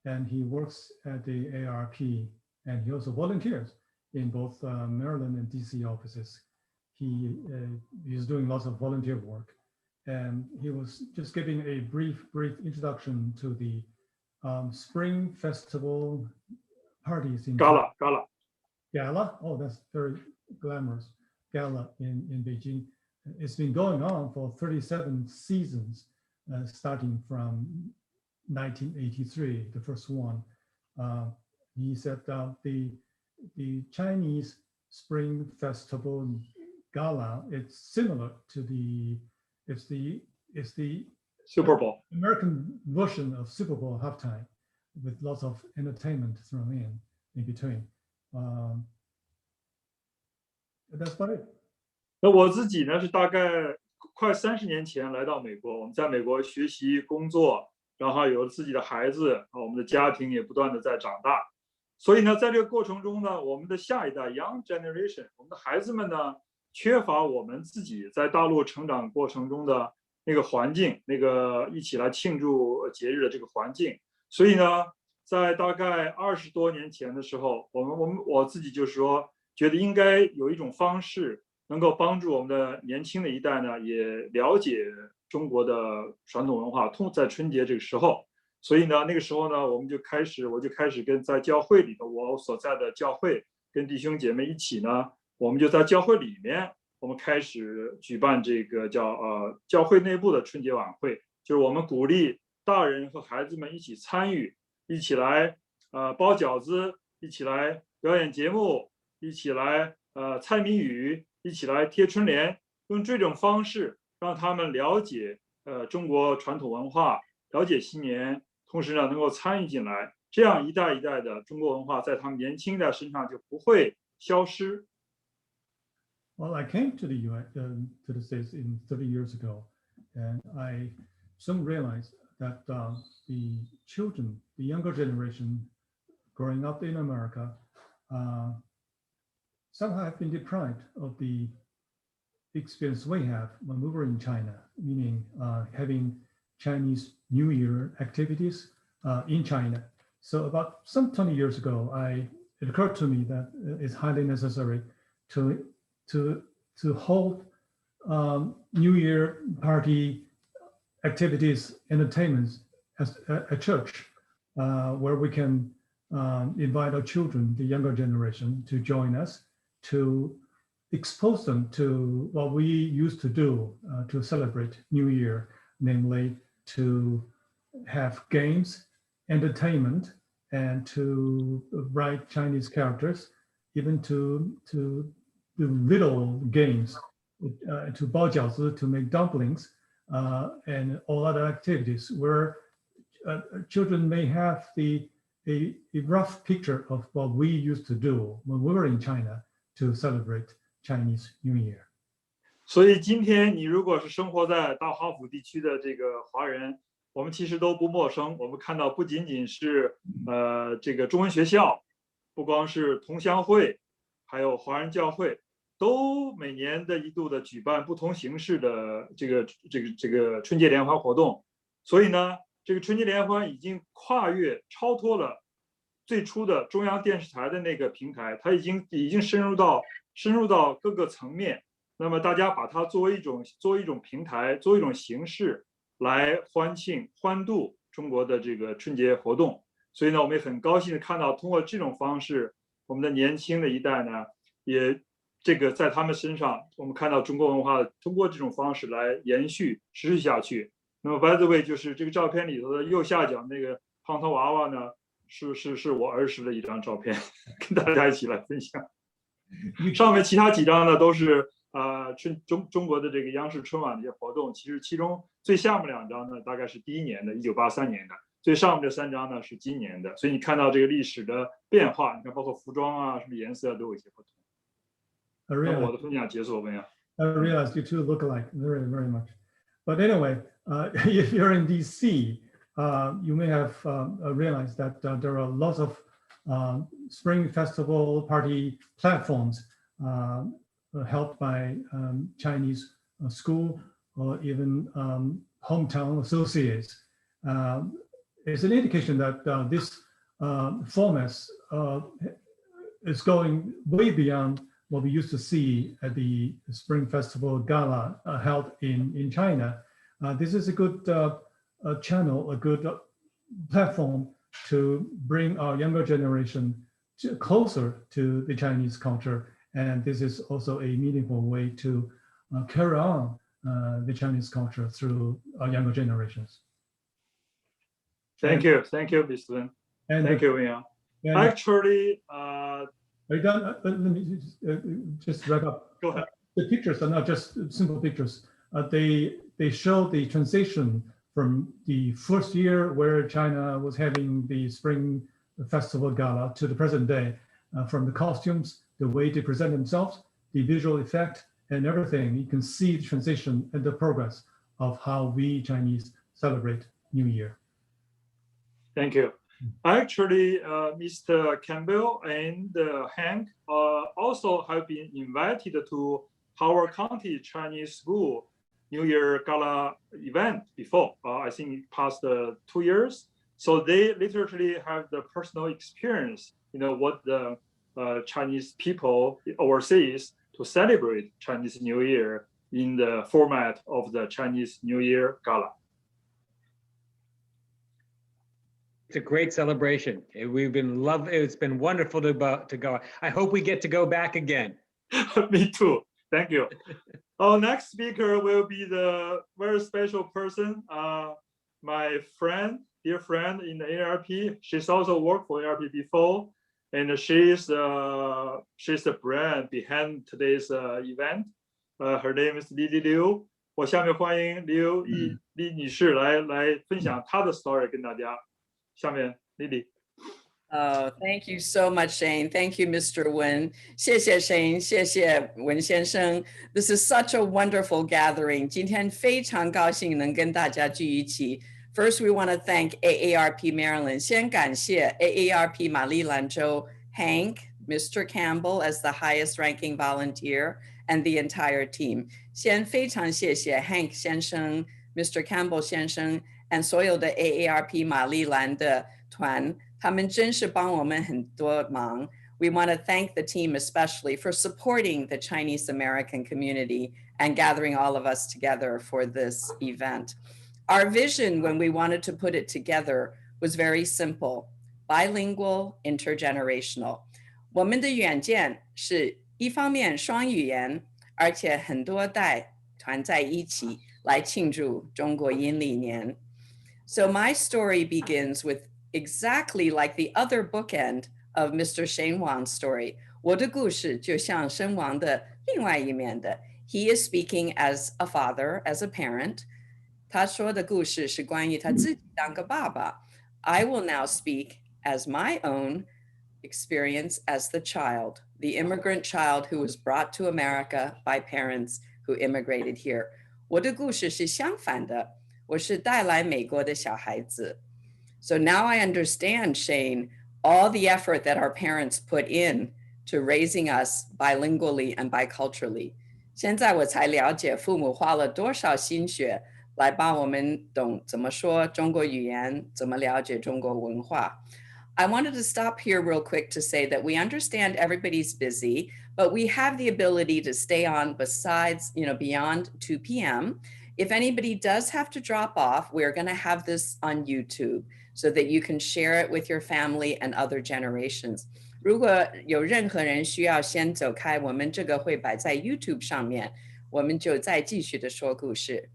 and he works at the ARP, and he also volunteers in both Maryland and DC offices. He is doing lots of volunteer work, and he was just giving a brief introduction to the Spring Festival parties in Gala. Gala? Oh, that's very glamorous. Gala in Beijing. It's been going on for 37 seasons, starting from 1983, the first one. He said the Chinese Spring Festival Gala, it's similar to the Super Bowl American version of Super Bowl halftime, with lots of entertainment thrown in between. That's about it. 那我自己呢是大概快30年前来到美国，我们在美国学习工作，然后有了自己的孩子，我们的家庭也不断的在长大。所以呢，在这个过程中呢，我们的下一代 Young Generation， 我们的孩子们呢，缺乏我们自己在大陆成长过程中的那个环境，那个一起来庆祝节日的这个环境。所以呢，在大概20多年前的时候，我自己就说，觉得应该有一种方式能够帮助我们的年轻的一代呢，也了解中国的传统文化，在春节这个时候。所以呢，那个时候呢，我就开始跟在教会里头，我所在的教会跟弟兄姐妹一起呢，我们就在教会里面，我们开始举办这个叫教会内部的春节晚会，就是我们鼓励大人和孩子们一起参与，一起来包饺子，一起来表演节目，一起来猜谜语，一起来贴春联，用这种方式让他们了解中国传统文化，了解新年。同时呢，能够参与进来，这样一代一代的中国文化在他们年轻的身上就不会消失。Well, I came to the U.S. To the States 30 years ago, and I soon realized that the children, the younger generation, growing up in America, somehow have been deprived of the experience we have when we were in China, meaning having Chinese New Year activities in China. So about some 20 years ago, it occurred to me that it's highly necessary to hold New Year party activities, entertainments as a church, where we can invite our children, the younger generation, to join us, to expose them to what we used to do to celebrate New Year, namely to have games, entertainment, and to write Chinese characters, even to do little games, to bao jiaozi, to make dumplings, and all other activities where children may have a rough picture of what we used to do when we were in China to celebrate Chinese New Year. 所以今天你如果是生活在大华府地区的这个华人，我们其实都不陌生。我们看到不仅仅是这个中文学校，不光是同乡会，还有华人教会，都每年的一度的举办不同形式的这个春节联欢活动。所以呢，这个春节联欢已经超脱了最初的中央电视台的那个平台，它已经深入到各个层面。那么大家把它作为一种平台，作为一种形式来欢度中国的这个春节活动。所以呢，我们也很高兴的看到，通过这种方式，我们的年轻的一代呢，也这个在他们身上，我们看到中国文化通过这种方式来持续下去。那么 by the way， 就是这个照片里头的右下角那个胖头娃娃呢，是我儿时的一张照片，跟大家一起来分享。上面其他几张呢都是中国的这个央视春晚的一些活动，其实其中最下面2张呢大概是第1年的1983年的，最上面这3张呢是今年的，所以你看到这个历史的变化，你看包括服装啊什么颜色都有一些不同。那我的分享结束，文扬。I realized you two look alike very, very much. But anyway, if you're in DC, you may have realized that there are lots of Spring Festival party platforms helped by Chinese school or even hometown associates. It's an indication that this format is going way beyond what we used to see at the Spring Festival Gala held in China. This is a good channel, a good platform to bring our younger generation closer to the Chinese culture. And this is also a meaningful way to carry on the Chinese culture through our younger generations. Thank you, Mr. Lin. Thank you, Wing. Actually, are you done? Let me just wrap up. Go ahead. The pictures are not just simple pictures. They show the transition from the first year where China was having the Spring Festival Gala to the present day, from the costumes, the way they present themselves, the visual effect, and everything. You can see the transition and the progress of how we Chinese celebrate New Year. Thank you. Actually, Mr. Campbell and Hank also have been invited to Howard County Chinese School New Year Gala event before, I think past 2 years. So they literally have the personal experience, what the Chinese people overseas to celebrate Chinese New Year in the format of the Chinese New Year Gala. It's a great celebration. It's been wonderful to go. I hope we get to go back again. Me too. Thank you. Our next speaker will be the very special person, my dear friend in the ARP. She's also worked for ARP before, and she's the brand behind today's event. Her name is Lily Liu. 我下面欢迎李女士来分享她的 story 跟大家。下面 Lily。Oh, thank you so much, Shane. Thank you, Mr. Wen. 谢谢 Shane, 谢谢 Wen 先生. This is such a wonderful gathering. 今天非常高兴能跟大家聚一起. First, we want to thank AARP Maryland. 先感谢 AARP 玛丽兰州 Hank, Mr. Campbell as the highest ranking volunteer, and the entire team. 先非常谢谢 Hank 先生, Mr. Campbell 先生, and 所有的 AARP 玛丽兰的团。他们真是帮我们很多忙. We want to thank the team especially for supporting the Chinese American community and gathering all of us together for this event. Our vision when we wanted to put it together was very simple: bilingual, intergenerational. 我们的远见是一方面双语言，而且很多代团在一起来庆祝中国阴历年. So my story begins with exactly like the other bookend of Mr. Shane Wang's story. 我的故事就像神王的另外一面的. He is speaking as a father, as a parent. 他说的故事是关于他自己当个爸爸. I will now speak as my own experience as the child, the immigrant child who was brought to America by parents who immigrated here. 我的故事是相反的. 我是带来美国的小孩子. So now I understand, Shane, all the effort that our parents put in to raising us bilingually and biculturally. 现在我才了解父母花了多少心血来帮我们懂怎么说中国语言，怎么了解中国文化. I wanted to stop here real quick to say that we understand everybody's busy, but we have the ability to stay on besides, beyond 2 p.m. If anybody does have to drop off, we're going to have this on YouTube so that you can share it with your family and other generations. 如果有任何人需要先走开，我们这个会摆在 YouTube 上面，我们就再继续的说故事.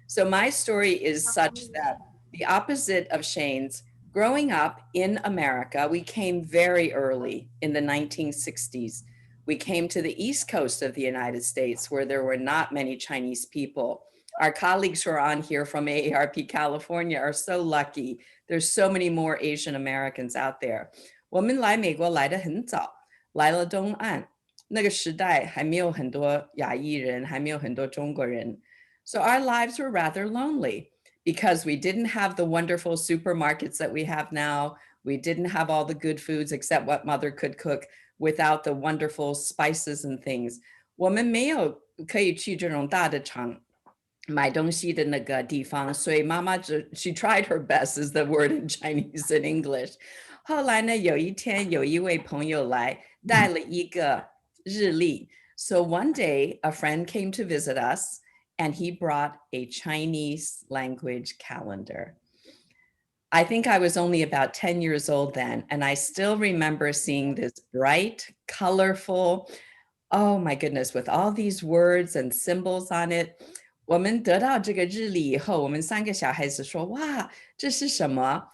So my story is such that the opposite of Shane's, growing up in America, we came very early in the 1960s. We came to the East Coast of the United States where there were not many Chinese people. Our colleagues who are on here from AARP California are so lucky. There's so many more Asian Americans out there. 我们来美国来得很早，来了东岸，那个时代还没有很多亚裔人，还没有很多中国人。So our lives were rather lonely because we didn't have the wonderful supermarkets that we have now. We didn't have all the good foods except what mother could cook without the wonderful spices and things. 我们没有可以去这种大的厂买东西的那个地方，所以妈妈she tried her best is the word in Chinese and English. 后来呢，有一天有一位朋友来带了一个日历。So one day a friend came to visit us and he brought a Chinese language calendar. I think I was only about 10 years old then, and I still remember seeing this bright, colorful, oh my goodness, with all these words and symbols on it. 我们得到这个日历以后，我们3个小孩子说，哇，这是什么？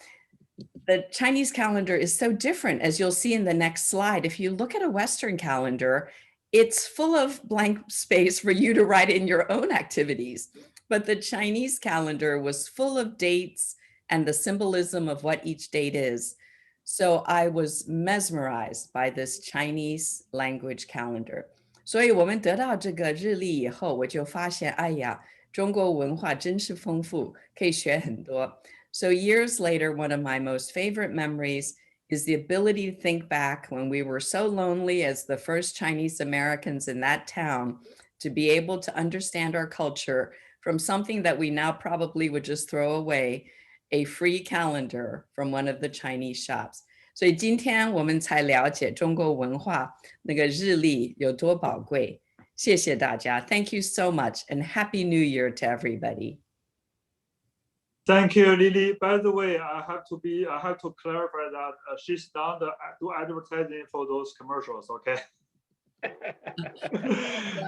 The Chinese calendar is so different, as you'll see in the next slide. If you look at a Western calendar, it's full of blank space for you to write in your own activities. But the Chinese calendar was full of dates and the symbolism of what each date is. So I was mesmerized by this Chinese language calendar. 所以我们得到这个日历以后，我就发现，哎呀，中国文化真是丰富，可以学很多。So years later, one of my most favorite memories is the ability to think back when we were so lonely as the first Chinese Americans in that town, to be able to understand our culture from something that we now probably would just throw away, a free calendar from one of the Chinese shops. 所以今天我们才了解中国文化那个日历有多宝贵。谢谢大家. Thank you so much and Happy New Year to everybody. Thank you, Lily. By the way, I have to clarify that she's not do advertising for those commercials, okay?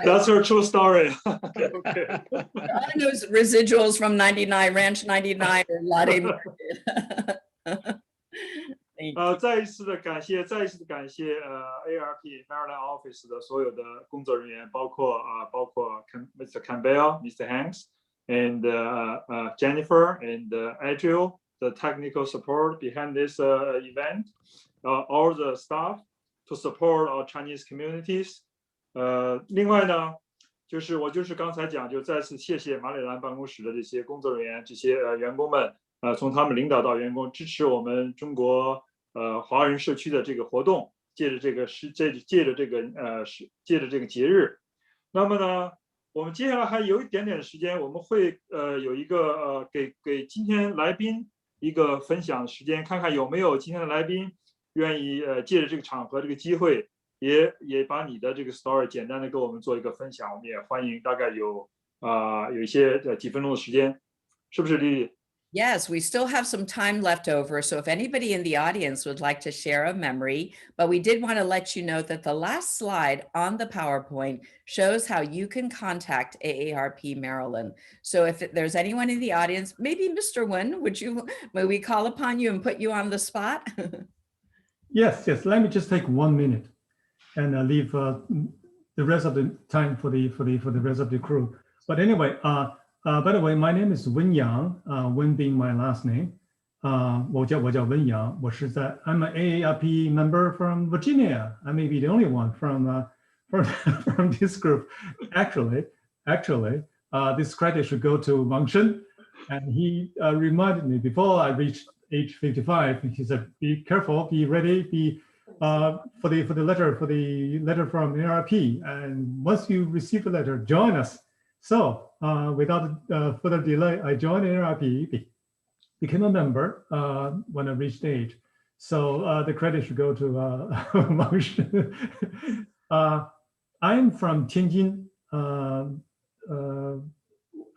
That's her true story. Okay. Those residuals from 99, Ranch 99 or Latte Market. 再一次的感谢ARP Maryland Office 的所有的工作人员，包括 Mr. Campbell, Mr. Hanks, and Jennifer and Adriel, the technical support behind this event, all the staff to support our Chinese communities. 另外呢，我刚才讲，就再次谢谢马里兰办公室的这些工作人员、这些员工们，从他们领导到员工，支持我们中国华人社区的这个活动，借着这个节日。那么呢，我们接下来还有一点点时间，我们会有一个给今天来宾一个分享时间，看看有没有今天的来宾愿意借着这个场合这个机会，也把你的这个 story 简单的跟我们做一个分享。我们也欢迎，大概有一些几分钟的时间，是不是丽丽？ Yes, we still have some time left over. So if anybody in the audience would like to share a memory, but we did want to let you know that the last slide on the PowerPoint shows how you can contact AARP Maryland. So if there's anyone in the audience, maybe Mr. Wen, may we call upon you and put you on the spot? Yes. Let me just take 1 minute and leave the rest of the time for the rest of the crew. But anyway, by the way, my name is Wen Yang, Wen being my last name. 我叫温阳，I'm an AARP member from Virginia. I may be the only one from this group. Actually, this credit should go to Wang Shen, and he reminded me before I reached age 55. He said, "Be careful, be ready, for the letter from AARP, and once you receive the letter, join us." So without further delay, I joined AARP, became a member when I reached age. So the credit should go to Wang Shen. I'm from Tianjin.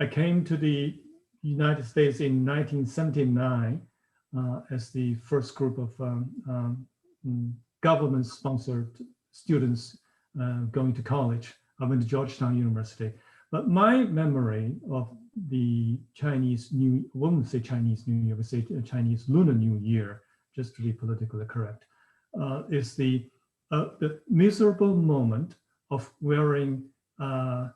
I came to the United States in 1979 as the first group of government-sponsored students going to college. I went to Georgetown University. But my memory of the Chinese New, we won't say Chinese New Year, we say Chinese Lunar New Year, just to be politically correct, is the miserable moment of wearing a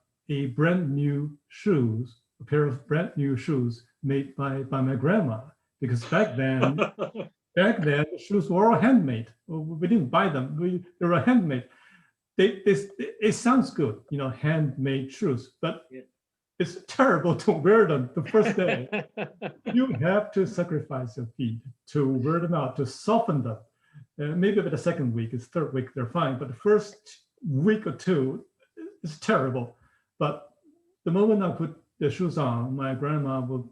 brand new shoes, a pair of brand new shoes made by my grandma, because back then the shoes were all handmade. We didn't buy them, they were handmade. It sounds good, you know, handmade shoes, but it's terrible to wear them the first day. You have to sacrifice your feet to wear them out, to soften them. Maybe by the second week, it's third week, they're fine. But the first week or two, it's terrible. But the moment I put the shoes on, my grandma will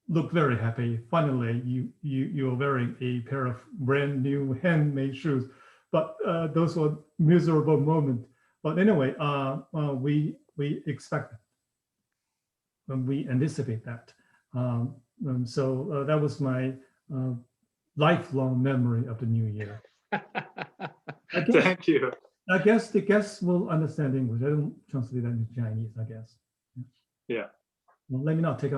look very happy. Finally, you're wearing a pair of brand new handmade shoes. But those were miserable moments. But anyway, we expect that. And we anticipate that. So that was my lifelong memory of the new year. Thank you. I guess the guests will understand English. I don't translate that into Chinese, I guess. Yeah. Well, let me not take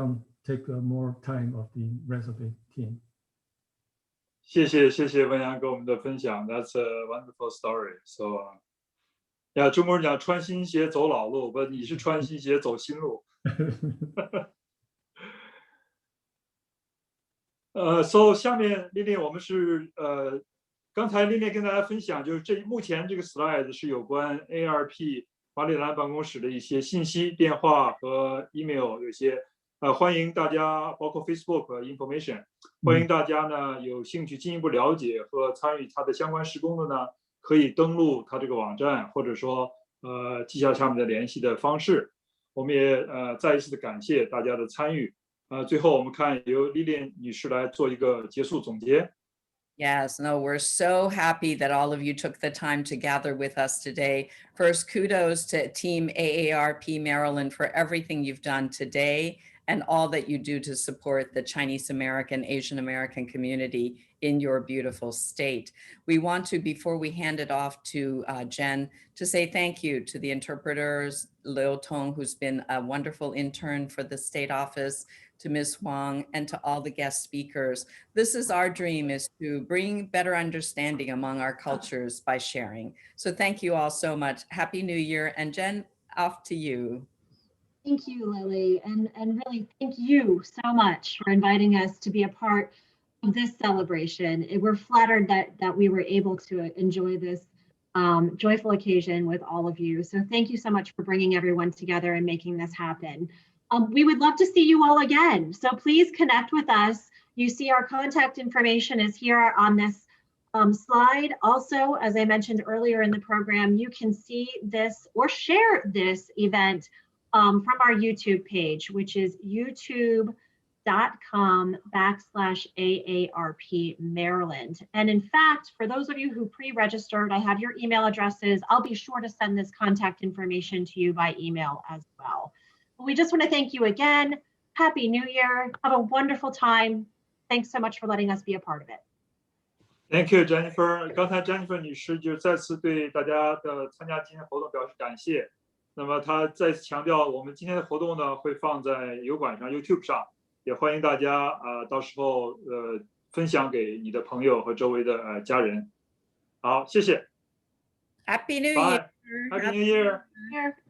more time of the rest of the team. 谢谢文阳给我们的分享 ，That's a wonderful story. So, 呀，中国人讲穿新鞋走老路，不，你是穿新鞋走新路。So 下面丽丽，我们是刚才丽丽跟大家分享，就是目前这个 slide 是有关 ARP 马里兰办公室的一些信息、电话和 email 有些。欢迎大家，包括 Facebook information， 欢迎大家呢有兴趣进一步了解和参与它的相关施工的呢，可以登录它这个网站，或者说记下下面的联系的方式。我们也再一次的感谢大家的参与。最后我们看由丽丽女士来做一个结束总结。Yes, no, we're so happy that all of you took the time to gather with us today. First, kudos to Team AARP Maryland for everything you've done today and all that you do to support the Chinese American, Asian American community in your beautiful state. We want to, before we hand it off to Jen, to say thank you to the interpreters, Liu Tong, who's been a wonderful intern for the state office, to Ms. Huang, and to all the guest speakers. This is our dream, is to bring better understanding among our cultures by sharing. So thank you all so much. Happy New Year. And Jen, off to you. Thank you, Lily, and really thank you so much for inviting us to be a part of this celebration. We're flattered that we were able to enjoy this joyful occasion with all of you. So thank you so much for bringing everyone together and making this happen. We would love to see you all again. So please connect with us. You see our contact information is here on this slide. Also, as I mentioned earlier in the program, you can see this or share this event from our YouTube page, which is youtube.com/AARP Maryland. And in fact, for those of you who pre-registered, I have your email addresses. I'll be sure to send this contact information to you by email as well. We just want to thank you again. Happy New Year. Have a wonderful time. Thanks so much for letting us be a part of it. Thank you, Jennifer. 刚才 Jennifer 女士就再次对大家的参加今天活动表示感谢。那么她再次强调，我们今天的活动呢会放在油管上 YouTube 上，也欢迎大家到时候分享给你的朋友和周围的家人。好，谢谢。Happy New Year. Happy New Year.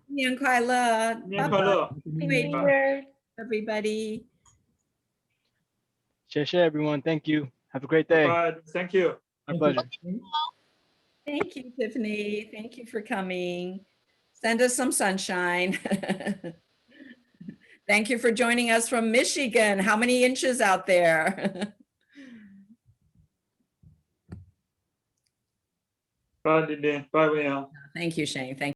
新年快乐。新年快乐。 Happy New Year, everybody. 谢谢 everyone. Thank you. Have a great day. Bye. Thank you. My pleasure. Thank you, Tiffany. Thank you for coming. Send us some sunshine. Thank you for joining us from Michigan. How many inches out there? Bye, Lily. Bye, William. Thank you, Shane. Thank you.